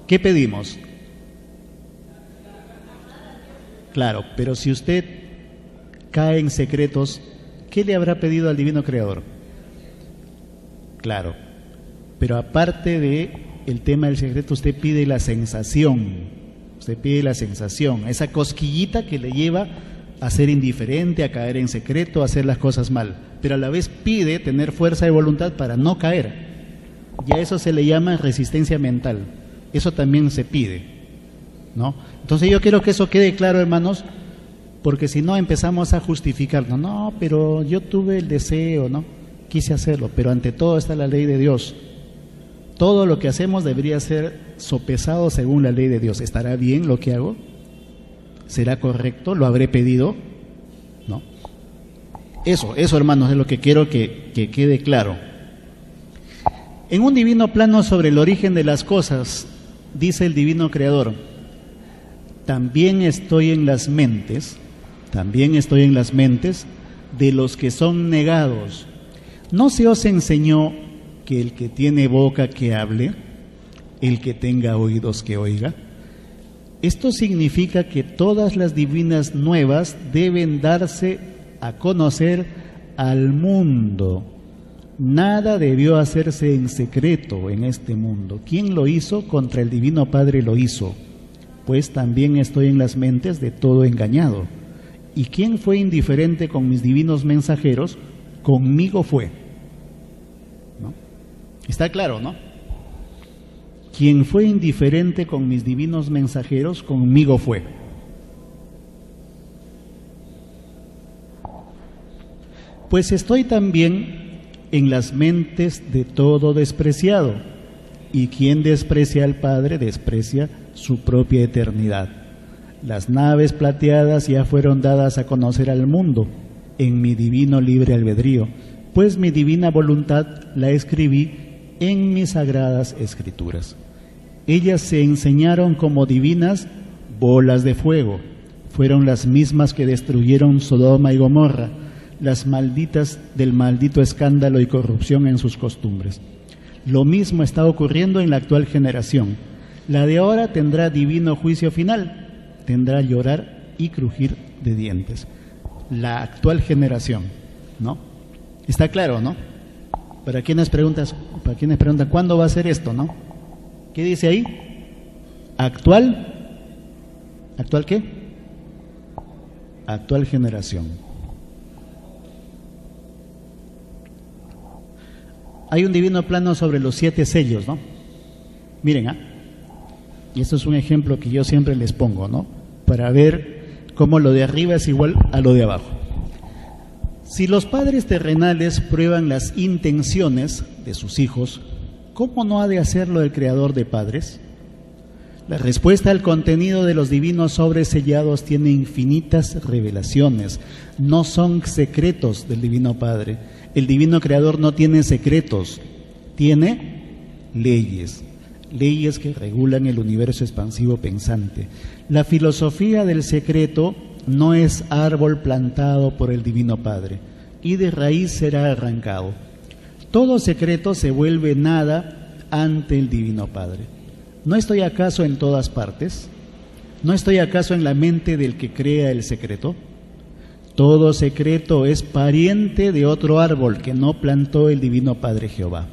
¿Qué pedimos? Claro, pero si usted cae en secretos, ¿qué le habrá pedido al Divino Creador? Claro, pero aparte de el tema del secreto, usted pide la sensación. Usted pide la sensación, esa cosquillita que le lleva a ser indiferente, a caer en secreto, a hacer las cosas mal, pero a la vez pide tener fuerza de voluntad para no caer. Y a eso se le llama resistencia mental. Eso también se pide, ¿no? Entonces yo quiero que eso quede claro, hermanos, porque si no empezamos a justificarnos. No, pero yo tuve el deseo, ¿no? Quise hacerlo, pero ante todo está la ley de Dios. Todo lo que hacemos debería ser sopesado según la ley de Dios. ¿Estará bien lo que hago? ¿Será correcto? ¿Lo habré pedido? ¿No? Eso, hermanos, es lo que quiero que quede claro. En un divino plano sobre el origen de las cosas, dice el divino creador, también estoy en las mentes de los que son negados. ¿No se os enseñó que el que tiene boca que hable, el que tenga oídos que oiga? Esto significa que todas las divinas nuevas deben darse a conocer al mundo. Nada debió hacerse en secreto en este mundo. ¿Quién lo hizo? Contra el Divino Padre lo hizo. Pues también estoy en las mentes de todo engañado. ¿Y quién fue indiferente con mis divinos mensajeros? Conmigo fue. ¿No? Está claro, ¿no? Quien fue indiferente con mis divinos mensajeros, conmigo fue. Pues estoy también en las mentes de todo despreciado, y quien desprecia al Padre desprecia su propia eternidad. Las naves plateadas ya fueron dadas a conocer al mundo en mi divino libre albedrío, pues mi divina voluntad la escribí en mis sagradas escrituras. Ellas se enseñaron como divinas bolas de fuego. Fueron las mismas que destruyeron Sodoma y Gomorra, las malditas del maldito escándalo y corrupción en sus costumbres. Lo mismo está ocurriendo en la actual generación. La de ahora tendrá divino juicio final, tendrá llorar y crujir de dientes. La actual generación, ¿no? Está claro, ¿no? Para quienes preguntan, ¿cuándo va a ser esto, no? ¿Qué dice ahí? ¿Actual? ¿Actual qué? Actual generación. Hay un divino plano sobre los 7 sellos, ¿no? Miren, y esto es un ejemplo que yo siempre les pongo, ¿no? Para ver cómo lo de arriba es igual a lo de abajo. Si los padres terrenales prueban las intenciones de sus hijos, ¿cómo no ha de hacerlo el Creador de padres? La respuesta al contenido de los divinos sobres sellados tiene infinitas revelaciones, no son secretos del Divino Padre. El Divino Creador no tiene secretos, tiene leyes, leyes que regulan el universo expansivo pensante. La filosofía del secreto no es árbol plantado por el Divino Padre, y de raíz será arrancado. Todo secreto se vuelve nada ante el Divino Padre. ¿No estoy acaso en todas partes? ¿No estoy acaso en la mente del que crea el secreto? Todo secreto es pariente de otro árbol que no plantó el Divino Padre Jehová.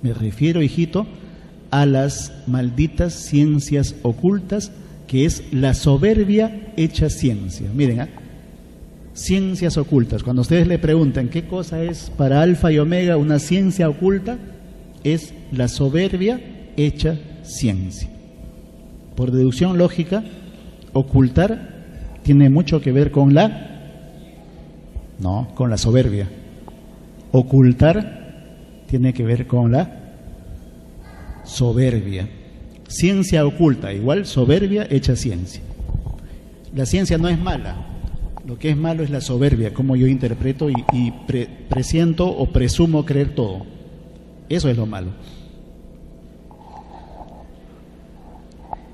Me refiero, hijito, a las malditas ciencias ocultas, que es la soberbia hecha ciencia. Miren, ciencias ocultas. Cuando ustedes le preguntan qué cosa es para Alfa y Omega una ciencia oculta, es la soberbia hecha ciencia. Por deducción lógica, ocultar tiene mucho que ver con con la soberbia. Ocultar tiene que ver con la soberbia. Ciencia oculta, igual soberbia hecha ciencia. La ciencia no es mala, lo que es malo es la soberbia, como yo interpreto y presiento o presumo creer todo. Eso es lo malo.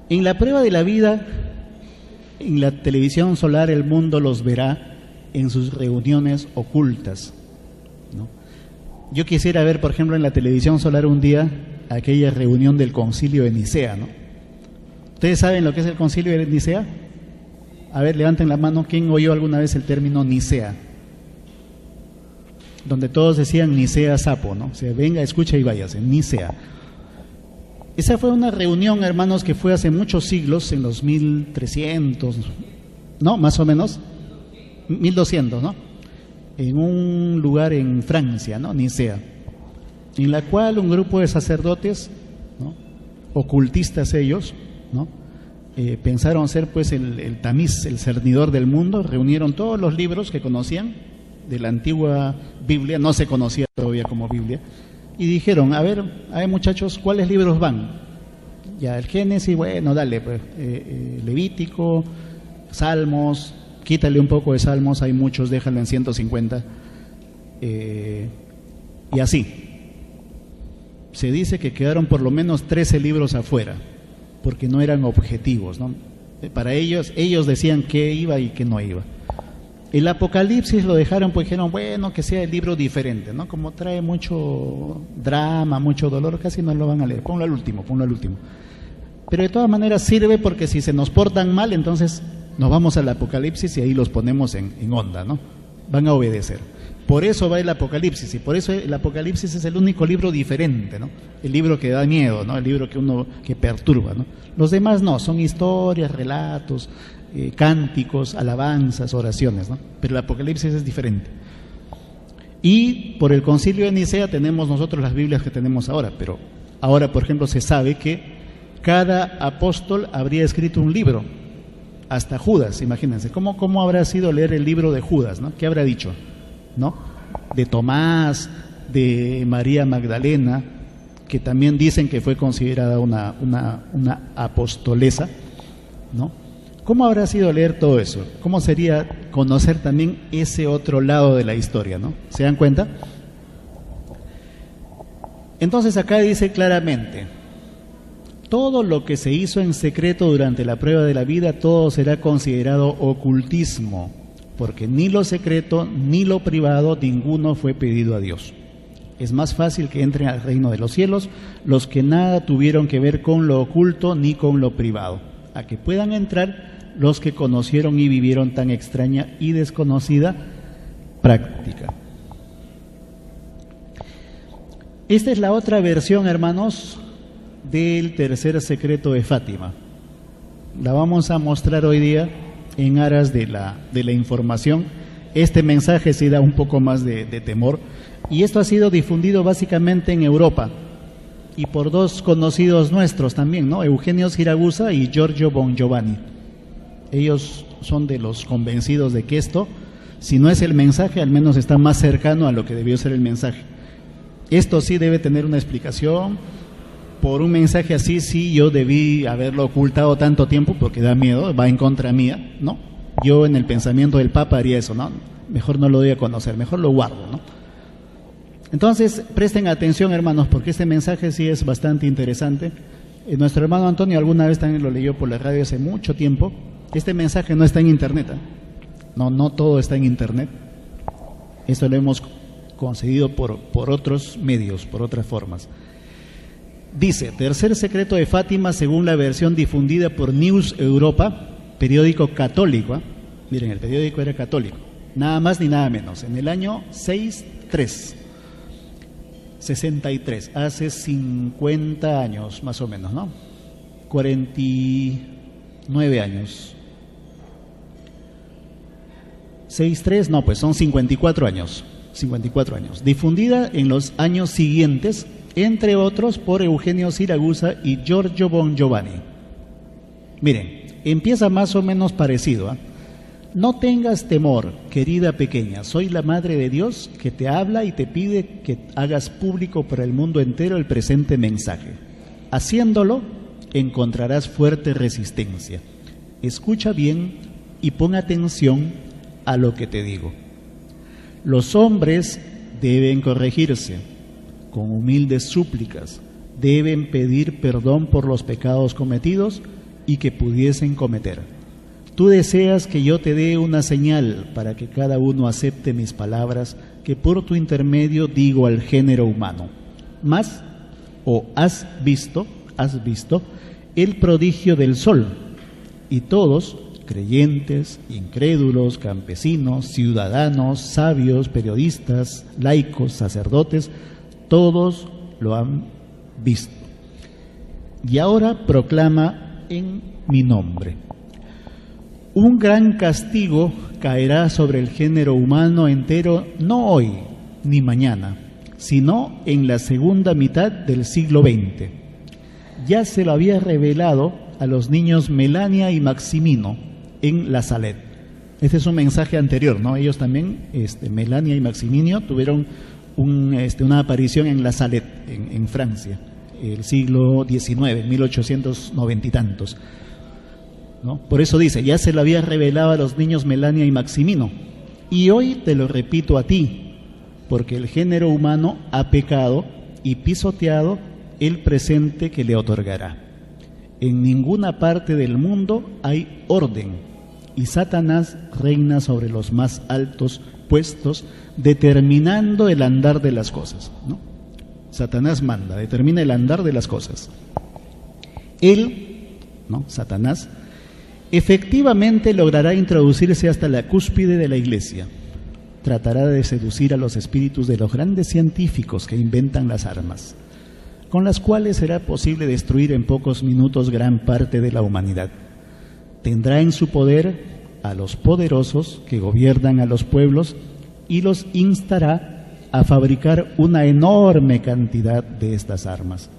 En la prueba de la vida, en la televisión solar, el mundo los verá en sus reuniones ocultas, ¿no? Yo quisiera ver, por ejemplo, en la televisión solar un día aquella reunión del Concilio de Nicea, ¿no? ¿Ustedes saben lo que es el Concilio de Nicea? A ver, levanten la mano, ¿quién oyó alguna vez el término Nicea? Donde todos decían Nicea sapo, ¿no? O sea, venga, escucha y váyase, Nicea. Esa fue una reunión, hermanos, que fue hace muchos siglos, en los 1300, ¿no? Más o menos, 1200, ¿no? En un lugar en Francia, ¿no? Nicea, en la cual un grupo de sacerdotes, ¿no? Ocultistas ellos, ¿no? Pensaron ser pues el tamiz, el cernidor del mundo, reunieron todos los libros que conocían de la antigua Biblia, no se conocía todavía como Biblia, y dijeron, a ver muchachos, ¿cuáles libros van? Ya, el Génesis, bueno, dale, pues, Levítico, Salmos, quítale un poco de Salmos, hay muchos, déjalo en 150, y así. Se dice que quedaron por lo menos 13 libros afuera, porque no eran objetivos, ¿no? Para ellos decían qué iba y qué no iba. El Apocalipsis lo dejaron, pues dijeron, bueno, que sea el libro diferente, ¿no? Como trae mucho drama, mucho dolor, casi no lo van a leer. Ponlo al último. Pero de todas maneras sirve porque si se nos portan mal, entonces nos vamos al Apocalipsis y ahí los ponemos en onda, ¿no? Van a obedecer. Por eso va el Apocalipsis, y por eso el Apocalipsis es el único libro diferente, ¿no? El libro que da miedo, ¿no? El libro que perturba, ¿no? Los demás no, son historias, relatos, cánticos, alabanzas, oraciones, ¿no? Pero el Apocalipsis es diferente. Y por el Concilio de Nicea tenemos nosotros las Biblias que tenemos ahora, pero ahora, por ejemplo, se sabe que cada apóstol habría escrito un libro, hasta Judas, imagínense. ¿Cómo habrá sido leer el libro de Judas, ¿no? ¿Qué habrá dicho? ¿No? De Tomás, de María Magdalena, que también dicen que fue considerada una apostolesa, ¿no? ¿Cómo habrá sido leer todo eso? ¿Cómo sería conocer también ese otro lado de la historia, ¿no? ¿Se dan cuenta? Entonces acá dice claramente: todo lo que se hizo en secreto durante la prueba de la vida, todo será considerado ocultismo, porque ni lo secreto ni lo privado, ninguno fue pedido a Dios. Es más fácil que entren al reino de los cielos los que nada tuvieron que ver con lo oculto ni con lo privado, a que puedan entrar los que conocieron y vivieron tan extraña y desconocida práctica. Esta es la otra versión, hermanos, del tercer secreto de Fátima. La vamos a mostrar hoy día en aras de la información. Este mensaje sí da un poco más de temor, y esto ha sido difundido básicamente en Europa y por dos conocidos nuestros también, ¿no? Eugenio Siragusa y Giorgio Bongiovanni. Ellos son de los convencidos de que esto, si no es el mensaje, al menos está más cercano a lo que debió ser el mensaje. Esto sí debe tener una explicación. Por un mensaje así, sí, yo debí haberlo ocultado tanto tiempo porque da miedo, va en contra mía, ¿no? Yo en el pensamiento del Papa haría eso, ¿no? Mejor no lo doy a conocer, mejor lo guardo, ¿no? Entonces, presten atención, hermanos, porque este mensaje sí es bastante interesante. Nuestro hermano Antonio alguna vez también lo leyó por la radio hace mucho tiempo. Este mensaje no está en internet, ¿eh? No todo está en internet. Esto lo hemos conseguido por otros medios, por otras formas. Dice: tercer secreto de Fátima según la versión difundida por News Europa, periódico católico, ¿eh? Miren, el periódico era católico, nada más ni nada menos, en el año 63, hace 50 años más o menos, ¿no? 49 años. 63, no, pues son 54 años. Difundida en los años siguientes, entre otros por Eugenio Siragusa y Giorgio Bongiovanni. Miren, empieza más o menos parecido, ¿eh? No tengas temor, querida pequeña, soy la Madre de Dios que te habla y te pide que hagas público para el mundo entero el presente mensaje. Haciéndolo, encontrarás fuerte resistencia. Escucha bien y pon atención a lo que te digo. Los hombres deben corregirse con humildes súplicas, deben pedir perdón por los pecados cometidos y que pudiesen cometer. Tú deseas que yo te dé una señal para que cada uno acepte mis palabras que por tu intermedio digo al género humano. Mas, has visto el prodigio del sol, y todos, creyentes, incrédulos, campesinos, ciudadanos, sabios, periodistas, laicos, sacerdotes, todos lo han visto. Y ahora proclama en mi nombre. Un gran castigo caerá sobre el género humano entero, no hoy ni mañana, sino en la segunda mitad del siglo XX. Ya se lo había revelado a los niños Melania y Maximino en La Salette. Este es un mensaje anterior, ¿no? Ellos también, Melania y Maximino, tuvieron una aparición en La Salette, en Francia, el siglo XIX, 1890 y tantos, ¿no? Por eso dice, ya se lo había revelado a los niños Melania y Maximino, y hoy te lo repito a ti, porque el género humano ha pecado y pisoteado el presente que le otorgará. En ninguna parte del mundo hay orden, y Satanás reina sobre los más altos puestos, determinando el andar de las cosas, ¿no? Satanás manda, determina el andar de las cosas. Él ¿no? Satanás, efectivamente logrará introducirse hasta la cúspide de la Iglesia. Tratará de seducir a los espíritus de los grandes científicos que inventan las armas, con las cuales será posible destruir en pocos minutos gran parte de la humanidad. Tendrá en su poder a los poderosos que gobiernan a los pueblos y los instará a fabricar una enorme cantidad de estas armas.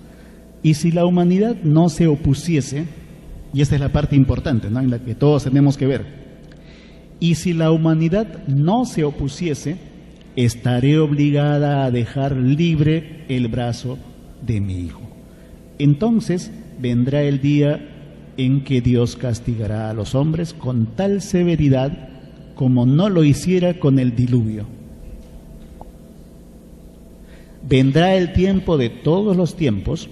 Y si la humanidad no se opusiese, y esta es la parte importante, ¿no?, en la que todos tenemos que ver, y si la humanidad no se opusiese, estaré obligada a dejar libre el brazo de mi Hijo. Entonces vendrá el día en que Dios castigará a los hombres con tal severidad como no lo hiciera con el diluvio. Vendrá el tiempo de todos los tiempos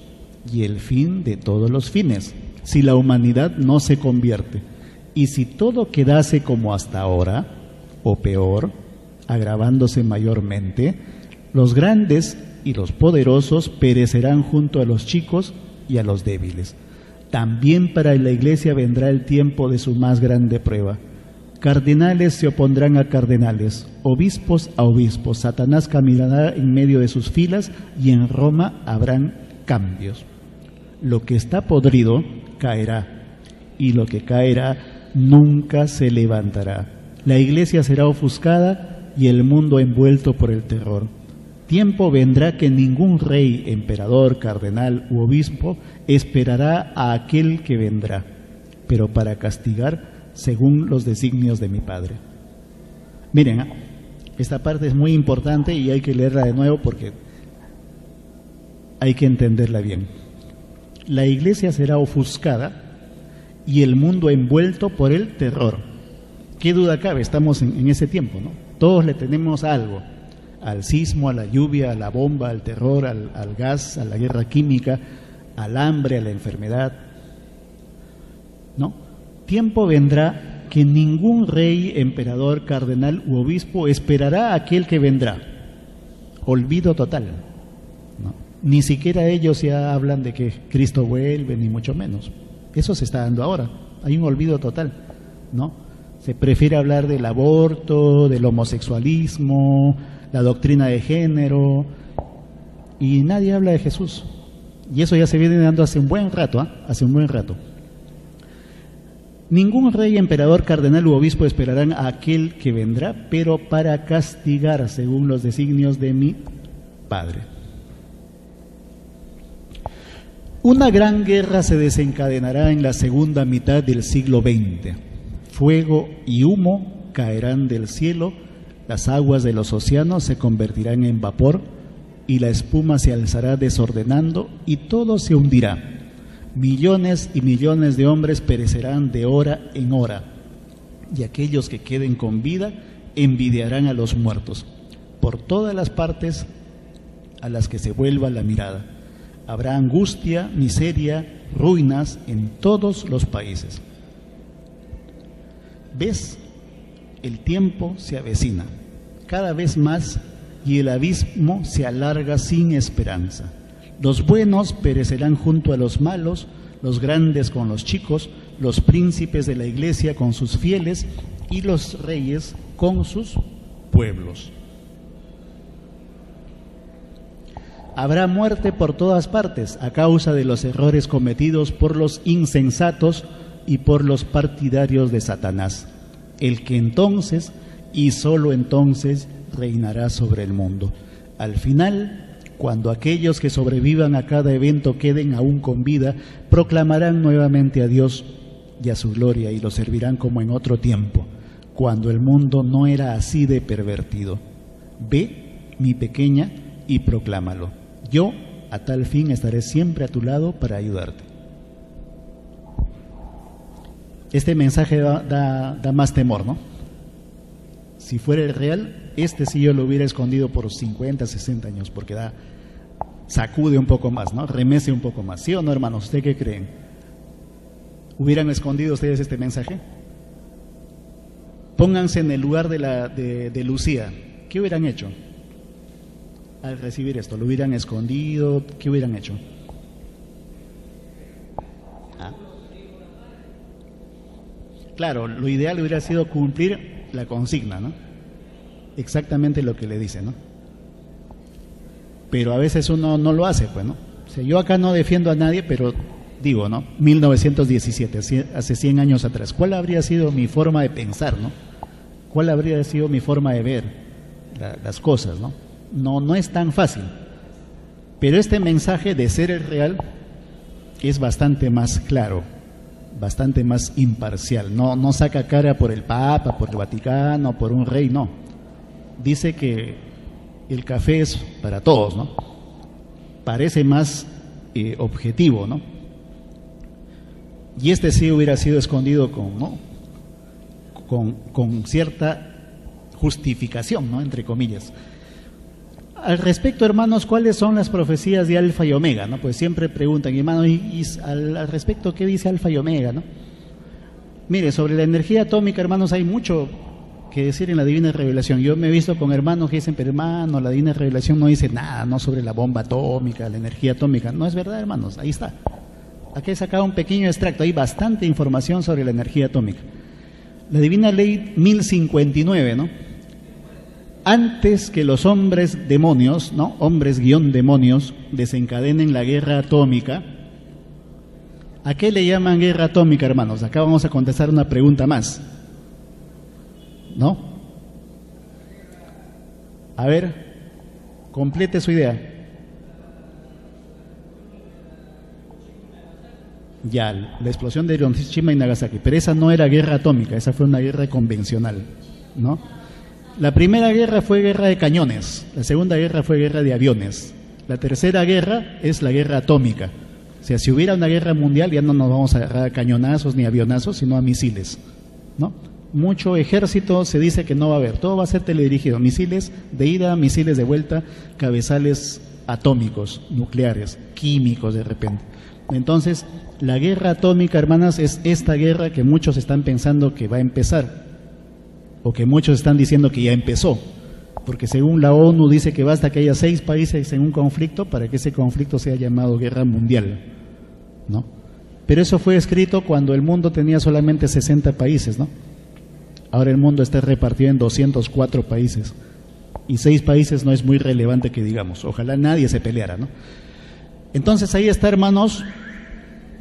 y el fin de todos los fines, si la humanidad no se convierte. Y si todo quedase como hasta ahora, o peor, agravándose mayormente, los grandes y los poderosos perecerán junto a los chicos y a los débiles. También para la Iglesia vendrá el tiempo de su más grande prueba. Cardenales se opondrán a cardenales, obispos a obispos. Satanás caminará en medio de sus filas y en Roma habrán cambios. Lo que está podrido caerá, y lo que caerá nunca se levantará. La Iglesia será ofuscada y el mundo envuelto por el terror. Tiempo vendrá que ningún rey, emperador, cardenal u obispo esperará a aquel que vendrá, pero para castigar según los designios de mi Padre. Miren, esta parte es muy importante y hay que leerla de nuevo porque hay que entenderla bien. La Iglesia será ofuscada y el mundo envuelto por el terror. ¿Qué duda cabe? Estamos en ese tiempo, ¿no? Todos le tenemos algo, al sismo, a la lluvia, a la bomba, al terror, al gas, a la guerra química, al hambre, a la enfermedad, ¿no? Tiempo vendrá que ningún rey, emperador, cardenal u obispo esperará a aquel que vendrá. Olvido total, ¿no? Ni siquiera ellos ya hablan de que Cristo vuelve, ni mucho menos. Eso se está dando ahora. Hay un olvido total, ¿no? Se prefiere hablar del aborto, del homosexualismo, la doctrina de género, y nadie habla de Jesús. Y eso ya se viene dando hace un buen rato, ¿eh? Hace un buen rato. Ningún rey, emperador, cardenal u obispo esperarán a aquel que vendrá, pero para castigar según los designios de mi Padre. Una gran guerra se desencadenará en la segunda mitad del siglo XX. Fuego y humo caerán del cielo, las aguas de los océanos se convertirán en vapor y la espuma se alzará desordenando y todo se hundirá. Millones y millones de hombres perecerán de hora en hora, y aquellos que queden con vida envidiarán a los muertos por todas las partes a las que se vuelva la mirada. Habrá angustia, miseria, ruinas en todos los países. ¿Ves? El tiempo se avecina cada vez más y el abismo se alarga sin esperanza. Los buenos perecerán junto a los malos, los grandes con los chicos, los príncipes de la Iglesia con sus fieles y los reyes con sus pueblos. Habrá muerte por todas partes a causa de los errores cometidos por los insensatos y por los partidarios de Satanás, el que entonces y solo entonces reinará sobre el mundo. Al final, cuando aquellos que sobrevivan a cada evento queden aún con vida, proclamarán nuevamente a Dios y a su gloria y lo servirán como en otro tiempo, cuando el mundo no era así de pervertido. Ve, mi pequeña, y proclámalo. Yo, a tal fin, estaré siempre a tu lado para ayudarte. Este mensaje da más temor, ¿no? Si fuera el real, sí yo lo hubiera escondido por 50, 60 años, porque sacude un poco más, ¿no? Remece un poco más. ¿Sí o no, hermanos? ¿Ustedes qué creen? ¿Hubieran escondido ustedes este mensaje? Pónganse en el lugar de Lucía. ¿Qué hubieran hecho al recibir esto? ¿Lo hubieran escondido? ¿Qué hubieran hecho? claro, lo ideal hubiera sido cumplir la consigna, ¿no? Exactamente lo que le dice, ¿no? Pero a veces uno no lo hace, pues, ¿no? O sea, yo acá no defiendo a nadie, pero digo, ¿no? 1917, hace 100 años atrás, ¿cuál habría sido mi forma de pensar, ¿no? ¿Cuál habría sido mi forma de ver las cosas, ¿no? No es tan fácil. Pero este mensaje de ser el real es bastante más claro, bastante más imparcial. No saca cara por el Papa, por el Vaticano, por un rey, no. Dice que el café es para todos, ¿no? Parece más objetivo, ¿no? Y este sí hubiera sido escondido con cierta justificación, ¿no? Entre comillas. Al respecto, hermanos, ¿cuáles son las profecías de Alfa y Omega? ¿No? Pues siempre preguntan, hermano, ¿y al respecto qué dice Alfa y Omega? ¿No? Mire, sobre la energía atómica, hermanos, hay mucho que decir en la Divina Revelación. Yo me he visto con hermanos que dicen, pero hermano, la Divina Revelación no dice nada, no sobre la bomba atómica, la energía atómica. No es verdad, hermanos, ahí está. Aquí he sacado un pequeño extracto, hay bastante información sobre la energía atómica. La Divina Ley 1059, ¿no? Antes que los hombres demonios, ¿no? Hombres-demonios desencadenen la guerra atómica. ¿A qué le llaman guerra atómica, hermanos? Acá vamos a contestar una pregunta más, ¿no? A ver, complete su idea. Ya, la explosión de Hiroshima y Nagasaki, pero esa no era guerra atómica, esa fue una guerra convencional, ¿no? La primera guerra fue guerra de cañones, la segunda guerra fue guerra de aviones, la tercera guerra es la guerra atómica. O sea, si hubiera una guerra mundial ya no nos vamos a agarrar a cañonazos ni avionazos, sino a misiles, ¿no? Mucho ejército se dice que no va a haber, todo va a ser teledirigido, misiles de ida, misiles de vuelta, cabezales atómicos, nucleares, químicos de repente. Entonces, la guerra atómica, hermanas, es esta guerra que muchos están pensando que va a empezar, o que muchos están diciendo que ya empezó, porque según la ONU dice que basta que haya 6 países en un conflicto para que ese conflicto sea llamado guerra mundial, ¿no? Pero eso fue escrito cuando el mundo tenía solamente 60 países, ¿no? Ahora el mundo está repartido en 204 países, y 6 países no es muy relevante que digamos, ojalá nadie se peleara, ¿no? Entonces ahí está, hermanos,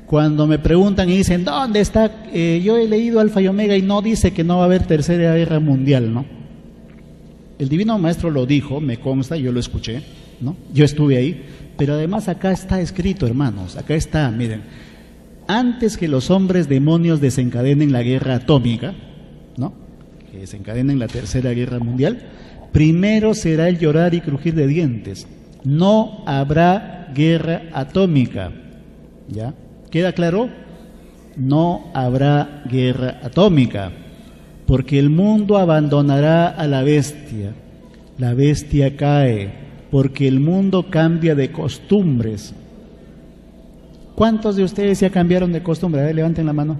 cuando me preguntan y dicen, ¿dónde está? Yo he leído Alfa y Omega y no dice que no va a haber tercera guerra mundial, ¿no? El Divino Maestro lo dijo, me consta, yo lo escuché, ¿no? Yo estuve ahí, pero además acá está escrito, hermanos, acá está, miren, antes que los hombres demonios desencadenen la guerra atómica, ¿no? Que desencadenen la tercera guerra mundial, primero será el llorar y crujir de dientes, no habrá guerra atómica, ¿ya? ¿Queda claro? No habrá guerra atómica, porque el mundo abandonará a la bestia cae, porque el mundo cambia de costumbres. ¿Cuántos de ustedes ya cambiaron de costumbre? A ver, levanten la mano.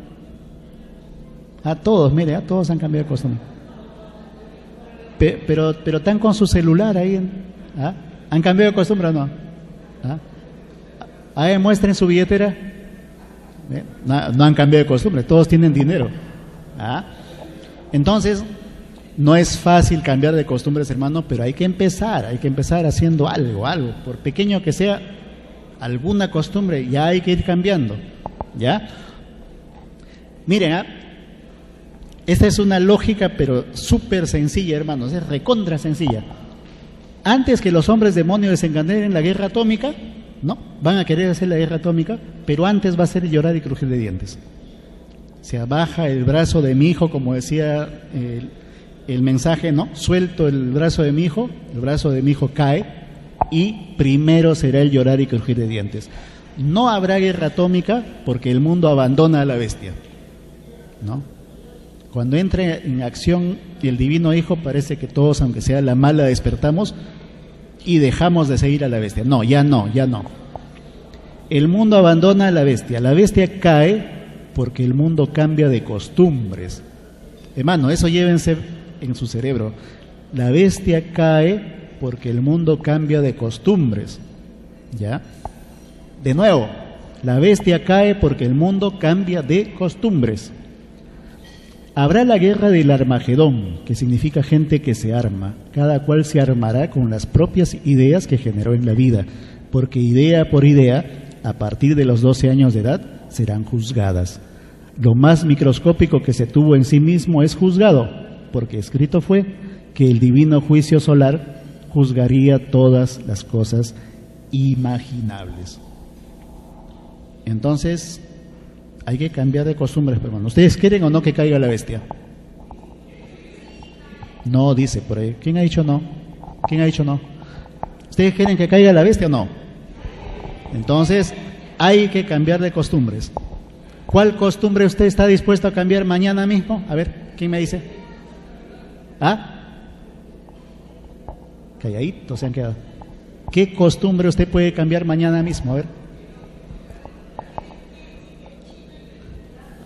A todos, mire, a todos han cambiado de costumbre. Pero están con su celular ahí, ¿ah? ¿Han cambiado de costumbre o no? ¿Ah? A ver, muestren su billetera. No han cambiado de costumbre, todos tienen dinero. ¿Ah? Entonces, no es fácil cambiar de costumbres, hermano, pero hay que empezar haciendo algo, por pequeño que sea, alguna costumbre, ya hay que ir cambiando, ¿ya? Miren, esta es una lógica, pero súper sencilla, hermanos, es recontra sencilla. Antes que los hombres demonios desencadenen la guerra atómica, ¿no? Van a querer hacer la guerra atómica, pero antes va a ser llorar y crujir de dientes. Se baja el brazo de mi hijo, como decía el mensaje, ¿no? Suelto el brazo de mi hijo cae y primero será el llorar y crujir de dientes. No habrá guerra atómica porque el mundo abandona a la bestia, ¿no? Cuando entre en acción el Divino Hijo, parece que todos, aunque sea la mala, despertamos y dejamos de seguir a la bestia. No, ya no. El mundo abandona a la bestia cae porque el mundo cambia de costumbres. Hermano, eso llévense en su cerebro. La bestia cae porque el mundo cambia de costumbres. ¿Ya? De nuevo, la bestia cae porque el mundo cambia de costumbres. Habrá la guerra del Armagedón, que significa gente que se arma. Cada cual se armará con las propias ideas que generó en la vida, porque idea por idea, a partir de los 12 años de edad, serán juzgadas. Lo más microscópico que se tuvo en sí mismo es juzgado, porque escrito fue que el divino juicio solar juzgaría todas las cosas imaginables. Entonces, hay que cambiar de costumbres, hermano. ¿Ustedes quieren o no que caiga la bestia? No, dice por ahí. ¿Quién ha dicho no? ¿Quién ha dicho no? ¿Ustedes quieren que caiga la bestia o no? Entonces, hay que cambiar de costumbres. ¿Cuál costumbre usted está dispuesto a cambiar mañana mismo? A ver, ¿quién me dice? ¿Ah? Calladitos se han quedado. ¿Qué costumbre usted puede cambiar mañana mismo? A ver.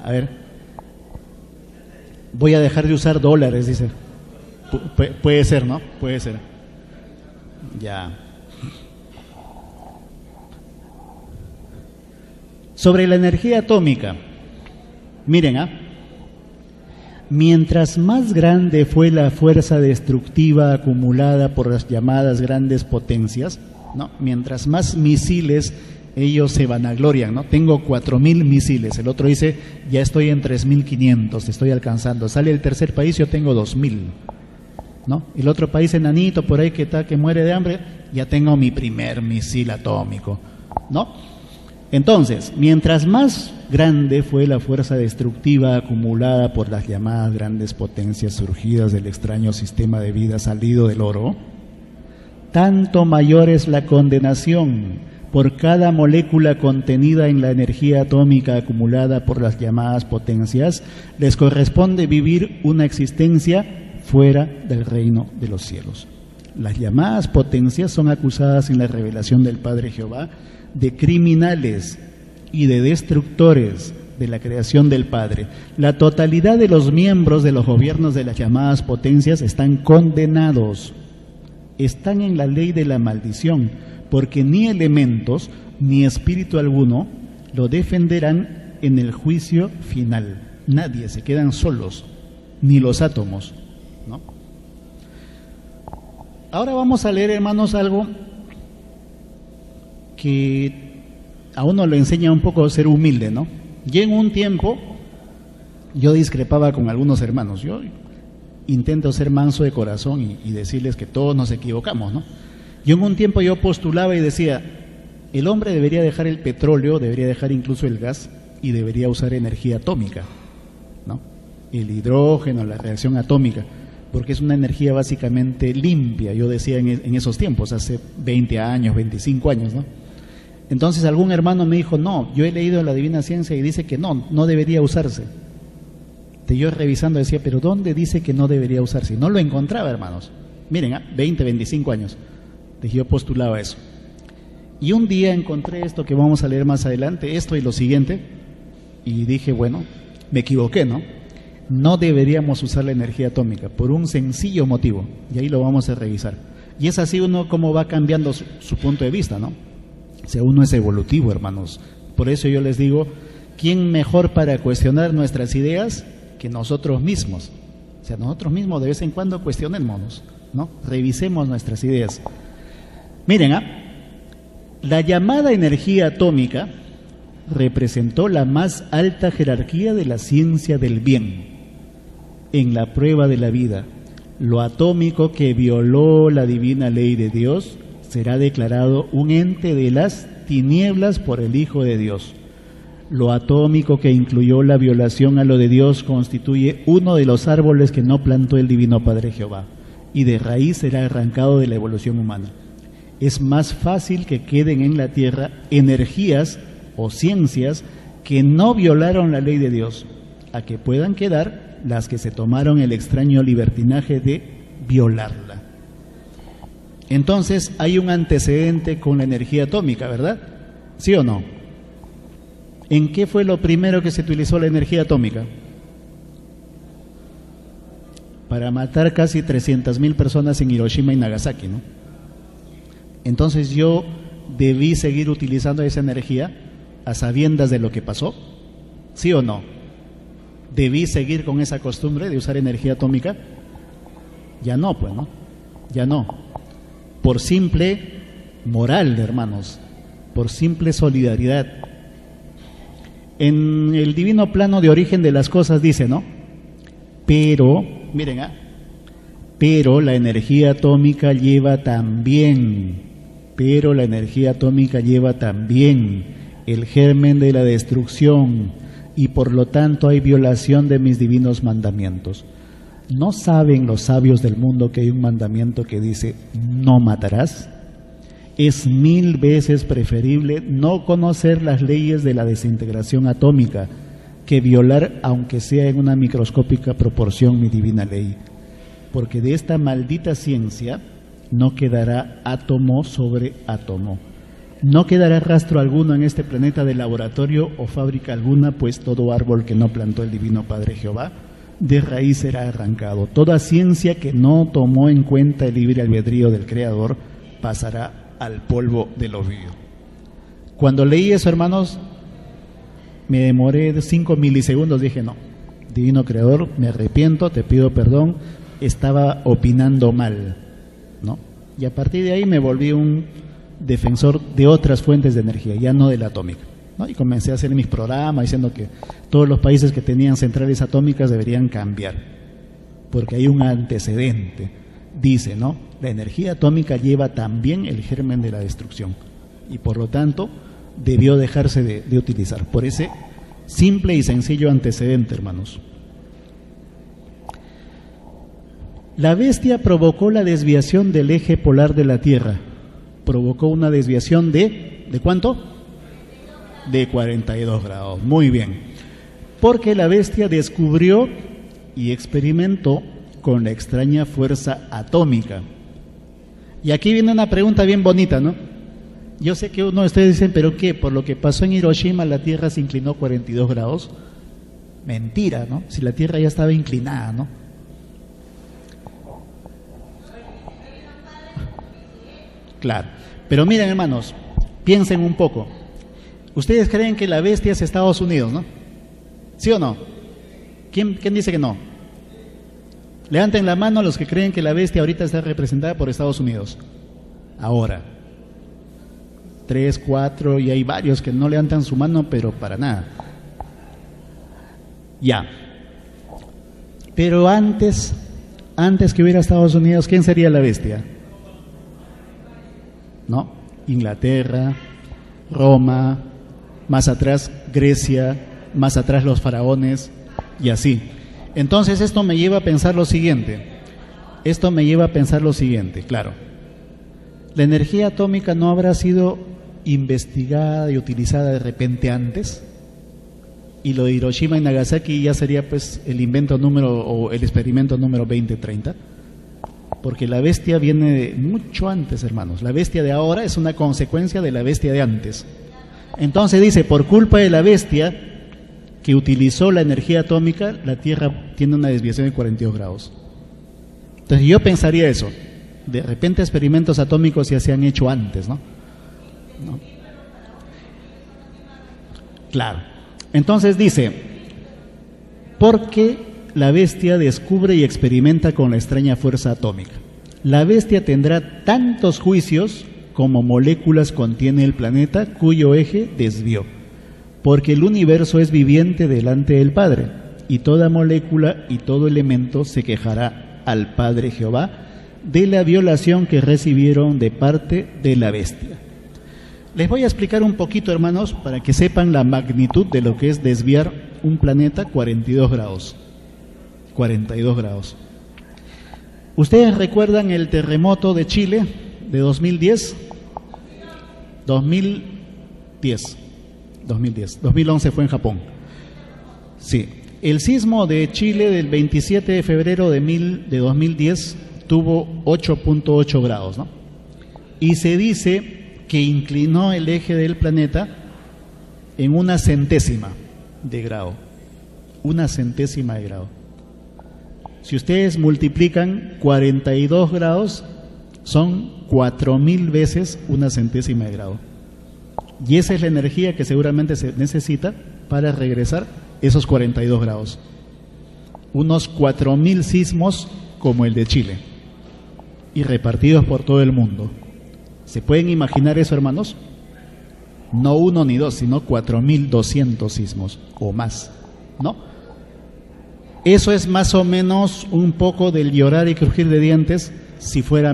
A ver, voy a dejar de usar dólares, dice. Puede ser, ¿no? Puede ser. Ya. Sobre la energía atómica, miren, mientras más grande fue la fuerza destructiva acumulada por las llamadas grandes potencias, ¿no? Mientras más misiles ellos se vanaglorian, ¿no? Tengo 4.000 misiles, el otro dice, ya estoy en 3.500, estoy alcanzando. Sale el tercer país, yo tengo 2.000, ¿no? El otro país enanito por ahí que está, que muere de hambre, ya tengo mi primer misil atómico, ¿no? Entonces, mientras más grande fue la fuerza destructiva acumulada por las llamadas grandes potencias surgidas del extraño sistema de vida salido del oro, tanto mayor es la condenación por cada molécula contenida en la energía atómica acumulada por las llamadas potencias. Les corresponde vivir una existencia fuera del reino de los cielos. Las llamadas potencias son acusadas en la revelación del Padre Jehová de criminales y de destructores de la creación del Padre. La totalidad de los miembros de los gobiernos de las llamadas potencias están condenados, están en la ley de la maldición, porque ni elementos ni espíritu alguno lo defenderán en el juicio final. Nadie, se quedan solos, ni los átomos, ¿no? Ahora vamos a leer, hermanos, algo que a uno le enseña un poco a ser humilde, ¿no? Y en un tiempo yo discrepaba con algunos hermanos. Yo intento ser manso de corazón y decirles que todos nos equivocamos, ¿no? Y en un tiempo yo postulaba y decía, el hombre debería dejar el petróleo, debería dejar incluso el gas y debería usar energía atómica, ¿no? El hidrógeno, la reacción atómica, porque es una energía básicamente limpia, yo decía en esos tiempos, hace 20 años, 25 años, ¿no? Entonces algún hermano me dijo, no, yo he leído la Divina Ciencia y dice que no debería usarse. Yo revisando decía, pero ¿dónde dice que no debería usarse? Y no lo encontraba, hermanos. Miren, 20, 25 años. Yo postulaba eso. Y un día encontré esto que vamos a leer más adelante, esto y lo siguiente, y dije, bueno, me equivoqué, ¿no? No deberíamos usar la energía atómica por un sencillo motivo, y ahí lo vamos a revisar. Y es así uno como va cambiando su punto de vista, ¿no? O sea, uno es evolutivo, hermanos. Por eso yo les digo, ¿quién mejor para cuestionar nuestras ideas que nosotros mismos? O sea, nosotros mismos de vez en cuando cuestionémonos, ¿no? Revisemos nuestras ideas. Miren, la llamada energía atómica representó la más alta jerarquía de la ciencia del bien. En la prueba de la vida, lo atómico que violó la divina ley de Dios será declarado un ente de las tinieblas por el Hijo de Dios. Lo atómico que incluyó la violación a lo de Dios constituye uno de los árboles que no plantó el Divino Padre Jehová, y de raíz será arrancado de la evolución humana. Es más fácil que queden en la tierra energías o ciencias que no violaron la ley de Dios, a que puedan quedar las que se tomaron el extraño libertinaje de violarla. Entonces hay un antecedente con la energía atómica, ¿verdad? ¿Sí o no? ¿En qué fue lo primero que se utilizó la energía atómica? Para matar casi 300.000 personas en Hiroshima y Nagasaki, ¿no? Entonces yo debí seguir utilizando esa energía a sabiendas de lo que pasó, ¿sí o no? ¿Debí seguir con esa costumbre de usar energía atómica? Ya no, pues, ¿no? Ya no. Por simple moral, hermanos, por simple solidaridad. En el divino plano de origen de las cosas dice, ¿no? Pero, miren, pero la energía atómica lleva también, el germen de la destrucción, y por lo tanto hay violación de mis divinos mandamientos. ¿No saben los sabios del mundo que hay un mandamiento que dice no matarás? Es 1000 veces preferible no conocer las leyes de la desintegración atómica que violar, aunque sea en una microscópica proporción, mi divina ley. Porque de esta maldita ciencia no quedará átomo sobre átomo. No quedará rastro alguno en este planeta de laboratorio o fábrica alguna, pues todo árbol que no plantó el Divino Padre Jehová, de raíz será arrancado. Toda ciencia que no tomó en cuenta el libre albedrío del Creador pasará al polvo del olvido. Cuando leí eso, hermanos, me demoré 5 milisegundos, dije no, Divino Creador, me arrepiento, te pido perdón, estaba opinando mal, ¿no? Y a partir de ahí me volví un defensor de otras fuentes de energía, ya no de la atómica, ¿no? Y comencé a hacer mis programas diciendo que todos los países que tenían centrales atómicas deberían cambiar, porque hay un antecedente, dice, ¿no? La energía atómica lleva también el germen de la destrucción y por lo tanto debió dejarse de utilizar, por ese simple y sencillo antecedente, hermanos. La bestia provocó la desviación del eje polar de la Tierra. Provocó una desviación ¿de cuánto? De 42 grados. Muy bien. Porque la bestia descubrió y experimentó con la extraña fuerza atómica. Y aquí viene una pregunta bien bonita, ¿no? Yo sé que uno de ustedes dicen, ¿pero qué? ¿Por lo que pasó en Hiroshima la Tierra se inclinó 42 grados? Mentira, ¿no? Si la Tierra ya estaba inclinada, ¿no? Claro, pero miren, hermanos, piensen un poco. Ustedes creen que la bestia es Estados Unidos, ¿no? ¿Sí o no? ¿Quién dice que no? Levanten la mano los que creen que la bestia ahorita está representada por Estados Unidos. Ahora 3, 4 y hay varios que no levantan su mano, pero para nada. Ya. Pero antes que hubiera Estados Unidos, ¿quién sería la bestia? ¿No? Inglaterra, Roma, más atrás Grecia, más atrás los faraones y así. Entonces esto me lleva a pensar lo siguiente. Claro. ¿La energía atómica no habrá sido investigada y utilizada de repente antes? Y lo de Hiroshima y Nagasaki ya sería pues el invento número o el experimento número 2030. Porque la bestia viene de mucho antes, hermanos. La bestia de ahora es una consecuencia de la bestia de antes. Entonces dice, por culpa de la bestia que utilizó la energía atómica, la Tierra tiene una desviación de 42 grados. Entonces yo pensaría eso. De repente experimentos atómicos ya se han hecho antes, ¿no? Claro. Entonces dice, porque la bestia descubre y experimenta con la extraña fuerza atómica. La bestia tendrá tantos juicios como moléculas contiene el planeta cuyo eje desvió, porque el universo es viviente delante del Padre, y toda molécula y todo elemento se quejará al Padre Jehová de la violación que recibieron de parte de la bestia. Les voy a explicar un poquito, hermanos, para que sepan la magnitud de lo que es desviar un planeta 42 grados. 42 grados. ¿Ustedes recuerdan el terremoto de Chile de 2010? 2011 fue en Japón. Sí. El sismo de Chile del 27 de febrero de 2010 tuvo 8.8 grados, ¿no? Y se dice que inclinó el eje del planeta en 1/100 de grado. 1/100 de grado. Si ustedes multiplican 42 grados, son 4000 veces 1/100 de grado. Y esa es la energía que seguramente se necesita para regresar esos 42 grados. unos 4.000 sismos como el de Chile y repartidos por todo el mundo. ¿Se pueden imaginar eso, hermanos? No uno ni dos, sino 4.200 sismos o más, ¿no? Eso es más o menos un poco del llorar y crujir de dientes si fuera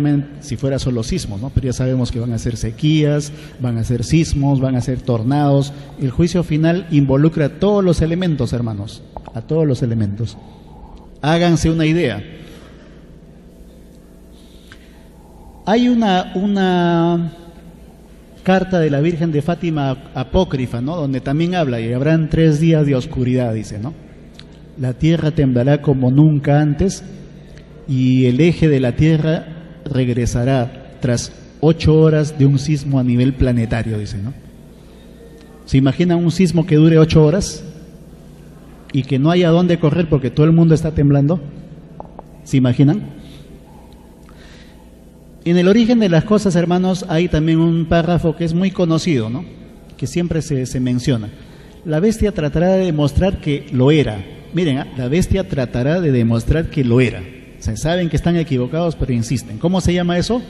solo sismos, ¿no? Pero ya sabemos que van a ser sequías, van a ser sismos, van a ser tornados. El juicio final involucra a todos los elementos, hermanos, a todos los elementos. Háganse una idea. Hay una carta de la Virgen de Fátima apócrifa, ¿no? Donde también habla, y habrán 3 días de oscuridad, dice, ¿no? La tierra temblará como nunca antes y el eje de la tierra regresará tras 8 horas de un sismo a nivel planetario, dice, ¿no? ¿Se imaginan un sismo que dure 8 horas y que no haya dónde correr porque todo el mundo está temblando? ¿Se imaginan? En el origen de las cosas, hermanos, hay también un párrafo que es muy conocido, ¿no? Que siempre se menciona. La bestia tratará de demostrar que lo era. Miren, la bestia tratará de demostrar que lo era. O sea, saben que están equivocados, pero insisten. ¿Cómo se llama eso?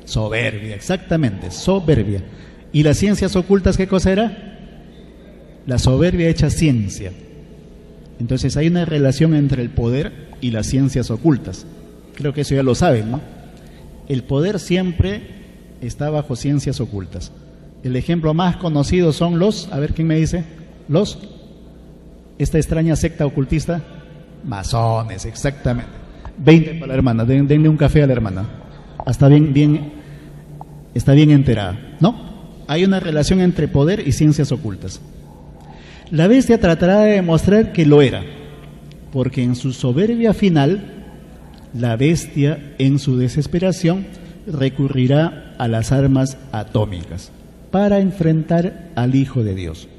Soberbia, exactamente, soberbia. ¿Y las ciencias ocultas qué cosa era? La soberbia hecha ciencia. Entonces hay una relación entre el poder y las ciencias ocultas. Creo que eso ya lo saben, ¿no? El poder siempre está bajo ciencias ocultas. El ejemplo más conocido son los, a ver quién me dice, esta extraña secta ocultista, masones, exactamente. 20 para la hermana, denle un café a la hermana. Está bien enterada, ¿no? Hay una relación entre poder y ciencias ocultas. La bestia tratará de demostrar que lo era, porque en su soberbia final, la bestia en su desesperación recurrirá a las armas atómicas para enfrentar al Hijo de Dios.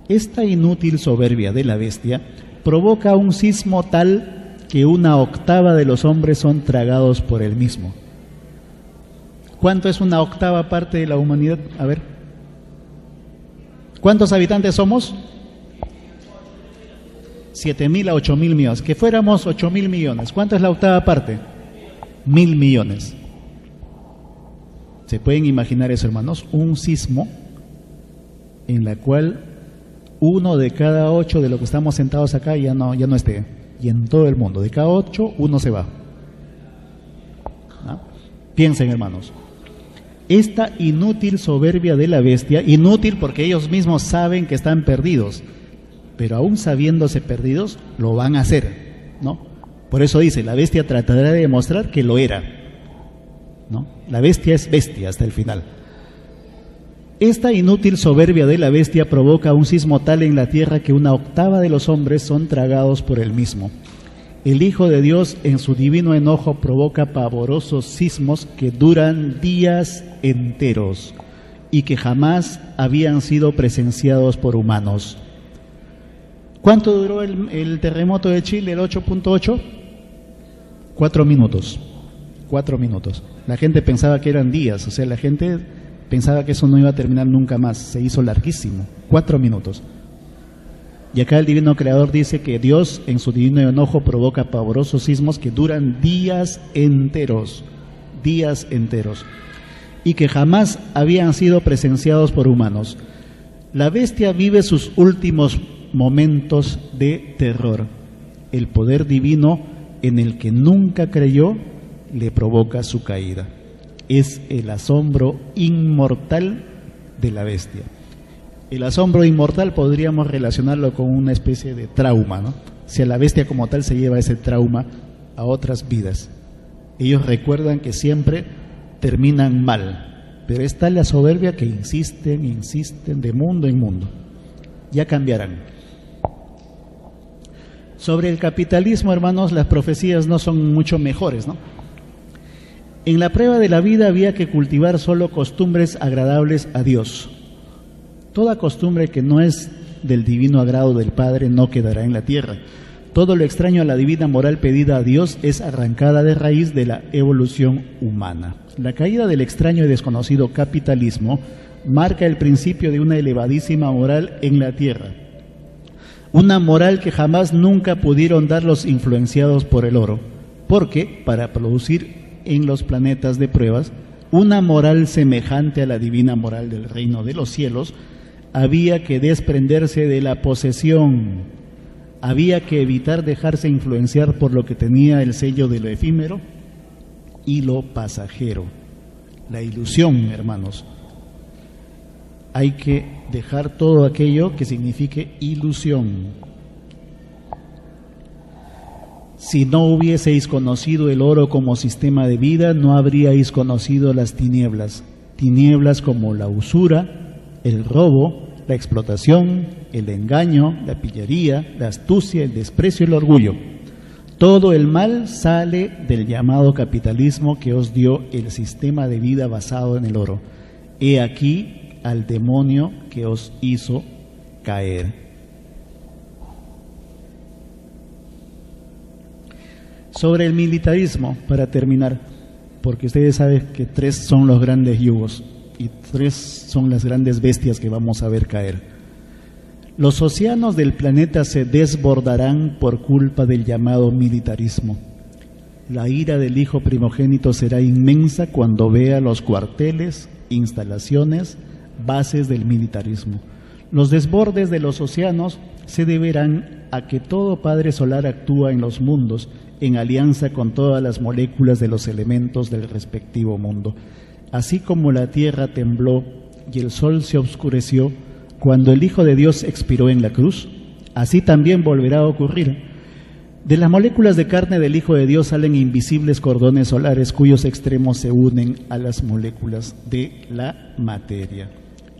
Esta inútil soberbia de la bestia provoca un sismo tal que 1/8 de los hombres son tragados por él mismo. ¿Cuánto es 1/8 parte de la humanidad? A ver. ¿Cuántos habitantes somos? 7.000 a 8.000 millones. Que fuéramos 8.000 millones. ¿Cuánto es la 1/8 parte? 1.000 millones. ¿Se pueden imaginar eso, hermanos? Un sismo en la cual 1 de cada 8 de los que estamos sentados acá ya no esté. Y en todo el mundo, de cada 8, 1 se va. ¿No? Piensen, hermanos. Esta inútil soberbia de la bestia, inútil porque ellos mismos saben que están perdidos, pero aún sabiéndose perdidos, lo van a hacer, ¿no? Por eso dice, la bestia tratará de demostrar que lo era, ¿no? La bestia es bestia hasta el final. Esta inútil soberbia de la bestia provoca un sismo tal en la tierra que 1/8 de los hombres son tragados por él mismo. El Hijo de Dios en su divino enojo provoca pavorosos sismos que duran días enteros y que jamás habían sido presenciados por humanos. ¿Cuánto duró el terremoto de Chile, el 8.8? 4 minutos. 4 minutos. La gente pensaba que eran días, o sea, la gente pensaba que eso no iba a terminar nunca más. Se hizo larguísimo. 4 minutos. Y acá el divino creador dice que Dios en su divino enojo provoca pavorosos sismos que duran días enteros. Días enteros. Y que jamás habían sido presenciados por humanos. La bestia vive sus últimos momentos de terror. El poder divino en el que nunca creyó le provoca su caída. Es el asombro inmortal de la bestia. El asombro inmortal podríamos relacionarlo con una especie de trauma, ¿no? Si la bestia como tal se lleva ese trauma a otras vidas. Ellos recuerdan que siempre terminan mal, pero es tal la soberbia que insisten de mundo en mundo. Ya cambiarán. Sobre el capitalismo, hermanos, las profecías no son mucho mejores, ¿no? En la prueba de la vida había que cultivar solo costumbres agradables a Dios. Toda costumbre que no es del divino agrado del Padre no quedará en la tierra. Todo lo extraño a la divina moral pedida a Dios es arrancada de raíz de la evolución humana. La caída del extraño y desconocido capitalismo marca el principio de una elevadísima moral en la tierra. Una moral que jamás nunca pudieron dar los influenciados por el oro, porque para producir en los planetas de pruebas una moral semejante a la divina moral del reino de los cielos, había que desprenderse de la posesión, había que evitar dejarse influenciar por lo que tenía el sello de lo efímero y lo pasajero. La ilusión, hermanos. Hay que dejar todo aquello que signifique ilusión. Si no hubieseis conocido el oro como sistema de vida, no habríais conocido las tinieblas. Tinieblas como la usura, el robo, la explotación, el engaño, la pillería, la astucia, el desprecio y el orgullo. Todo el mal sale del llamado capitalismo que os dio el sistema de vida basado en el oro. He aquí al demonio que os hizo caer. Sobre el militarismo, para terminar, porque ustedes saben que 3 son los grandes yugos y 3 son las grandes bestias que vamos a ver caer. Los océanos del planeta se desbordarán por culpa del llamado militarismo. La ira del hijo primogénito será inmensa cuando vea los cuarteles, instalaciones, bases del militarismo. Los desbordes de los océanos se deberán a que todo Padre Solar actúa en los mundos en alianza con todas las moléculas de los elementos del respectivo mundo. Así como la tierra tembló y el sol se oscureció cuando el Hijo de Dios expiró en la cruz, así también volverá a ocurrir. De las moléculas de carne del Hijo de Dios salen invisibles cordones solares cuyos extremos se unen a las moléculas de la materia.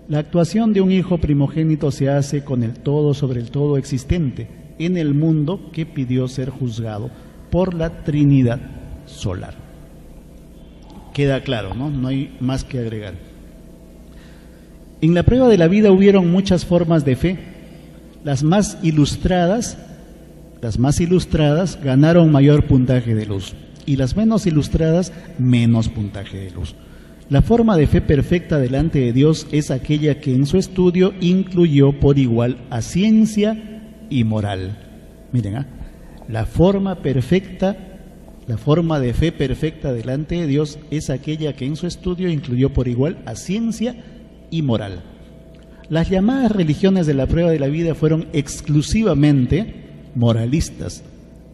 La actuación de un hijo primogénito se hace con el todo sobre el todo existente en el mundo que pidió ser juzgado por la Trinidad solar. Queda claro, ¿no? No hay más que agregar. En la prueba de la vida hubieron muchas formas de fe. Las más ilustradas ganaron mayor puntaje de luz y las menos ilustradas menos puntaje de luz. La forma de fe perfecta delante de Dios es aquella que en su estudio incluyó por igual a ciencia y moral. Miren, la forma de fe perfecta delante de Dios es aquella que en su estudio incluyó por igual a ciencia y moral. Las llamadas religiones de la prueba de la vida fueron exclusivamente moralistas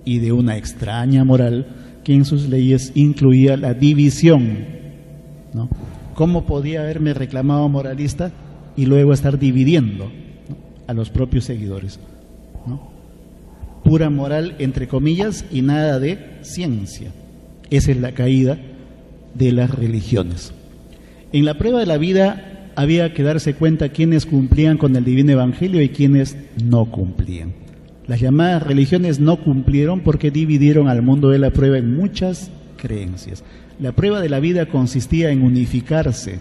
y de una extraña moral que en sus leyes incluía la división, ¿no? ¿Cómo podía haberme reclamado moralista y luego estar dividiendo, ¿no?, a los propios seguidores, ¿no? Pura moral entre comillas y nada de ciencia. Esa es la caída de las religiones. En la prueba de la vida había que darse cuenta quiénes cumplían con el divino evangelio y quiénes no cumplían. Las llamadas religiones no cumplieron porque dividieron al mundo de la prueba en muchas creencias. La prueba de la vida consistía en unificarse,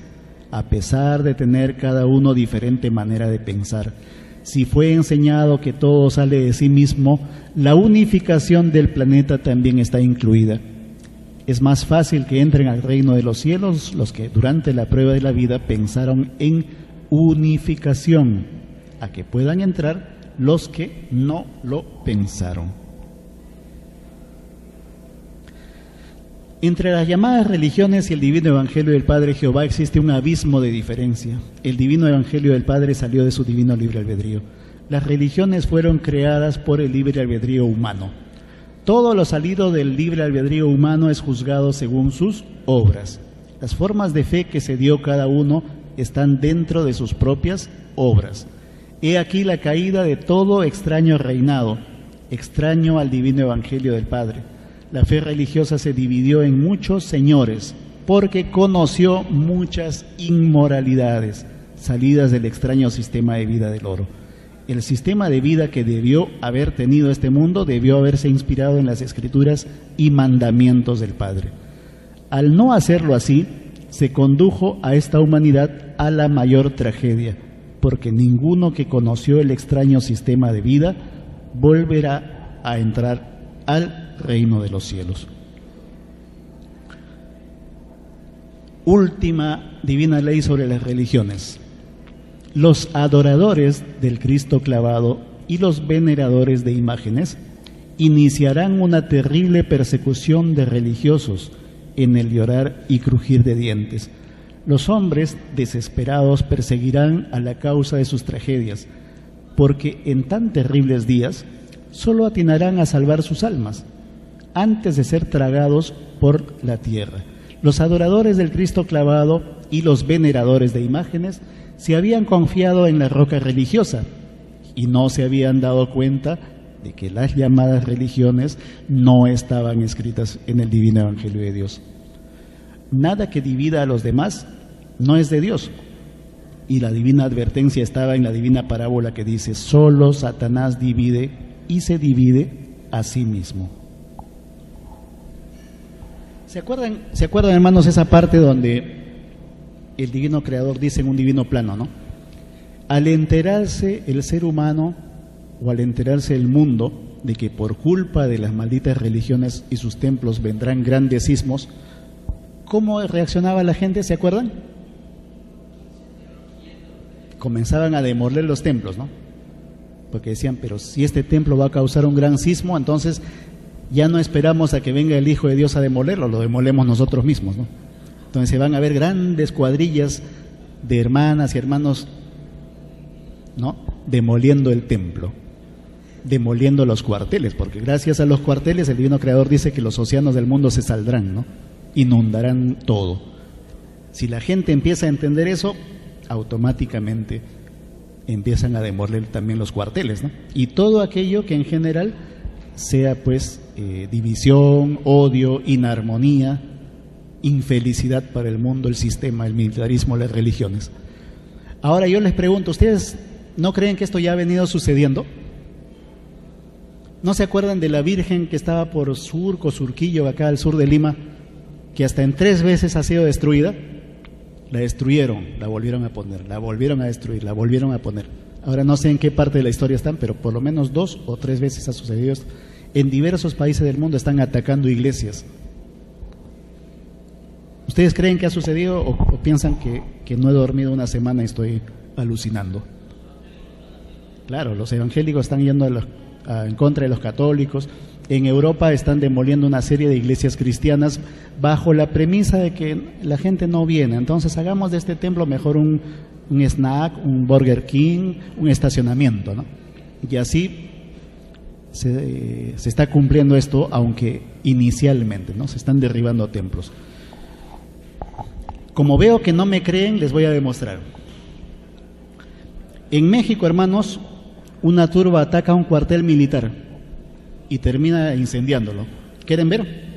a pesar de tener cada uno diferente manera de pensar. Si fue enseñado que todo sale de sí mismo, la unificación del planeta también está incluida. Es más fácil que entren al reino de los cielos los que durante la prueba de la vida pensaron en unificación, a que puedan entrar los que no lo pensaron. Entre las llamadas religiones y el divino evangelio del Padre Jehová existe un abismo de diferencia. El divino evangelio del Padre salió de su divino libre albedrío. Las religiones fueron creadas por el libre albedrío humano. Todo lo salido del libre albedrío humano es juzgado según sus obras. Las formas de fe que se dio cada uno están dentro de sus propias obras. He aquí la caída de todo extraño reinado, extraño al divino evangelio del Padre. La fe religiosa se dividió en muchos señores, porque conoció muchas inmoralidades salidas del extraño sistema de vida del oro. El sistema de vida que debió haber tenido este mundo debió haberse inspirado en las Escrituras y mandamientos del Padre. Al no hacerlo así, se condujo a esta humanidad a la mayor tragedia, porque ninguno que conoció el extraño sistema de vida volverá a entrar al reino de los cielos. Última divina ley sobre las religiones. Los adoradores del Cristo clavado y los veneradores de imágenes iniciarán una terrible persecución de religiosos en el llorar y crujir de dientes. Los hombres desesperados perseguirán a la causa de sus tragedias, porque en tan terribles días solo atinarán a salvar sus almas antes de ser tragados por la tierra. Los adoradores del Cristo clavado y los veneradores de imágenes se habían confiado en la roca religiosa y no se habían dado cuenta de que las llamadas religiones no estaban escritas en el divino evangelio de Dios. Nada que divida a los demás no es de Dios. Y la divina advertencia estaba en la divina parábola que dice: solo Satanás divide y se divide a sí mismo. ¿Se acuerdan, hermanos, esa parte donde el divino creador dice en un divino plano, ¿no? Al enterarse el ser humano o al enterarse el mundo de que por culpa de las malditas religiones y sus templos vendrán grandes sismos, ¿cómo reaccionaba la gente? ¿Se acuerdan? Comenzaban a demoler los templos, ¿no? Porque decían, pero si este templo va a causar un gran sismo, entonces ya no esperamos a que venga el Hijo de Dios a demolerlo, lo demolemos nosotros mismos, ¿no? Entonces se van a ver grandes cuadrillas de hermanas y hermanos, ¿no?, demoliendo el templo, demoliendo los cuarteles, porque gracias a los cuarteles el divino creador dice que los océanos del mundo se saldrán, ¿no?, inundarán todo. Si la gente empieza a entender eso, automáticamente empiezan a demoler también los cuarteles, ¿no?, y todo aquello que en general sea pues división, odio, inarmonía, infelicidad para el mundo, el sistema, el militarismo, las religiones. Ahora yo les pregunto, ¿ustedes no creen que esto ya ha venido sucediendo? ¿No se acuerdan de la Virgen que estaba por Surco, Surquillo, acá al sur de Lima, que hasta en 3 veces ha sido destruida? La destruyeron, la volvieron a poner, la volvieron a destruir, la volvieron a poner. Ahora no sé en qué parte de la historia están, pero por lo menos 2 o 3 veces ha sucedido esto. En diversos países del mundo están atacando iglesias. ¿Ustedes creen que ha sucedido o piensan que no he dormido una semana y estoy alucinando? Claro, los evangélicos están yendo en contra de los católicos. En Europa están demoliendo una serie de iglesias cristianas bajo la premisa de que la gente no viene. Entonces hagamos de este templo mejor un snack, un Burger King, un estacionamiento, ¿no? Y así se está cumpliendo esto, aunque inicialmente, ¿no?, se están derribando templos. Como veo que no me creen, les voy a demostrar. En México, hermanos, una turba ataca un cuartel militar y termina incendiándolo. ¿Quieren ver?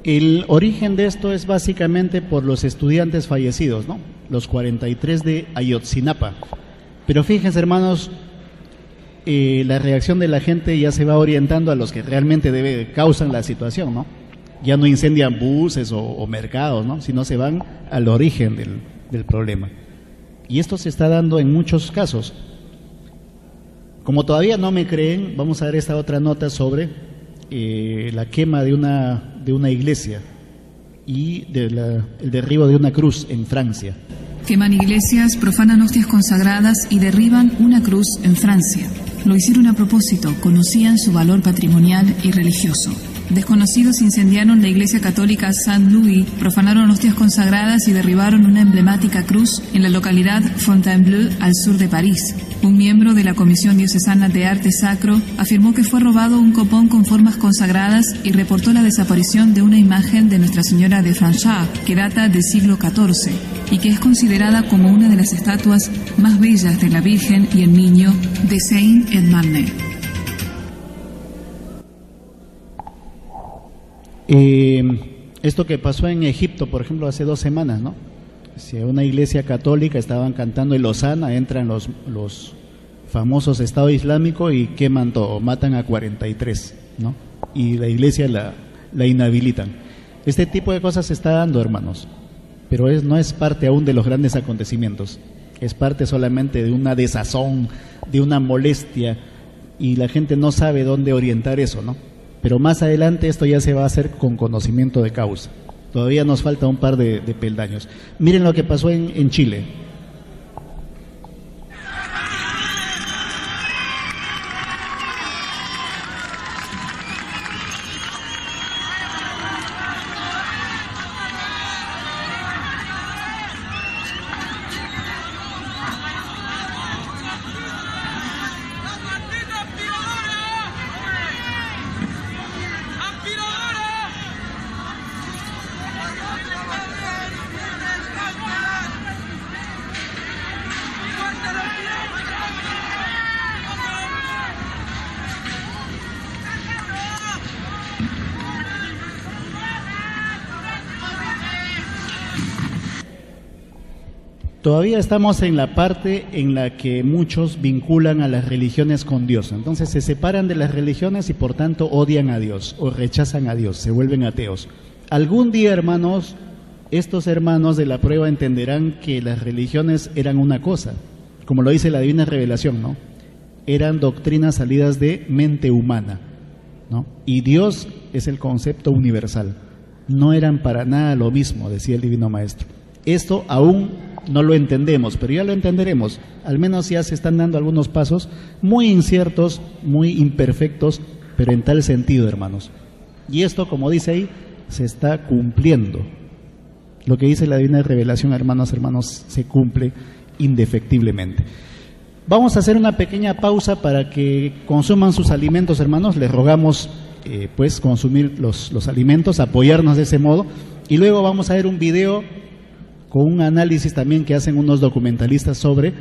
El origen de esto es básicamente por los estudiantes fallecidos, ¿no?, los 43 de Ayotzinapa. Pero fíjense, hermanos, la reacción de la gente ya se va orientando a los que realmente causan la situación, ¿no? Ya no incendian buses o mercados, ¿no?, sino se van al origen del problema. Y esto se está dando en muchos casos. Como todavía no me creen, vamos a ver esta otra nota sobre la quema de una iglesia y el derribo de una cruz en Francia.
Queman iglesias, profanan hostias consagradas y derriban una cruz en Francia. Lo hicieron a propósito, conocían su valor patrimonial y religioso. Desconocidos incendiaron la iglesia católica Saint-Louis, profanaron hostias consagradas y derribaron una emblemática cruz en la localidad Fontainebleau, al sur de París. Un miembro de la Comisión Diocesana de Arte Sacro afirmó que fue robado un copón con formas consagradas y reportó la desaparición de una imagen de Nuestra Señora de Franchard, que data del siglo XIV, y que es considerada como una de las estatuas más bellas de la Virgen y el Niño de Seine-et-Marne.
Esto que pasó en Egipto, por ejemplo, hace 2 semanas, ¿no? Si a una iglesia católica estaban cantando el Hosana, entran los famosos Estado Islámico y queman todo, matan a 43, ¿no? Y la iglesia la inhabilitan. Este tipo de cosas se está dando, hermanos, pero no es parte aún de los grandes acontecimientos, es parte solamente de una desazón, de una molestia, y la gente no sabe dónde orientar eso, ¿no? Pero más adelante esto ya se va a hacer con conocimiento de causa. Todavía nos falta un par de peldaños. Miren lo que pasó en Chile. Todavía estamos en la parte en la que muchos vinculan a las religiones con Dios. Entonces se separan de las religiones y por tanto odian a Dios o rechazan a Dios, se vuelven ateos. Algún día, hermanos, estos hermanos de la prueba entenderán que las religiones eran una cosa, como lo dice la Divina Revelación, ¿no? Eran doctrinas salidas de mente humana, ¿no? Y Dios es el concepto universal. No eran para nada lo mismo, decía el Divino Maestro. Esto aún no lo entendemos, pero ya lo entenderemos. Al menos ya se están dando algunos pasos muy inciertos, muy imperfectos, pero en tal sentido, hermanos. Y esto, como dice ahí, se está cumpliendo. Lo que dice la Divina Revelación, hermanos, se cumple indefectiblemente. Vamos a hacer una pequeña pausa para que consuman sus alimentos, hermanos. Les rogamos pues consumir los alimentos, apoyarnos de ese modo, y luego vamos a ver un video con un análisis también que hacen unos documentalistas sobre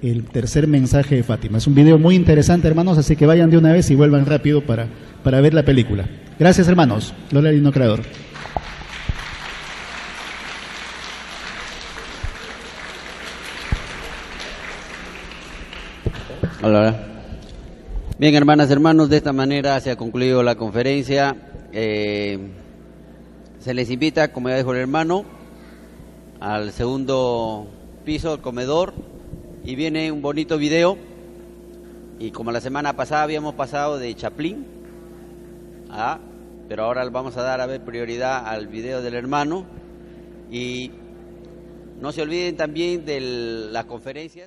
el tercer mensaje de Fátima. Es un video muy interesante, hermanos, así que vayan de una vez y vuelvan rápido para ver la película. Gracias, hermanos. Gloria al Divino Creador.
Hola. Bien, hermanas, hermanos, de esta manera se ha concluido la conferencia. Se les invita, como ya dijo el hermano, al segundo piso, el comedor, y viene un bonito video. Y como la semana pasada habíamos pasado de Chaplin, pero ahora vamos a dar prioridad al video del hermano. Y no se olviden también de las conferencias.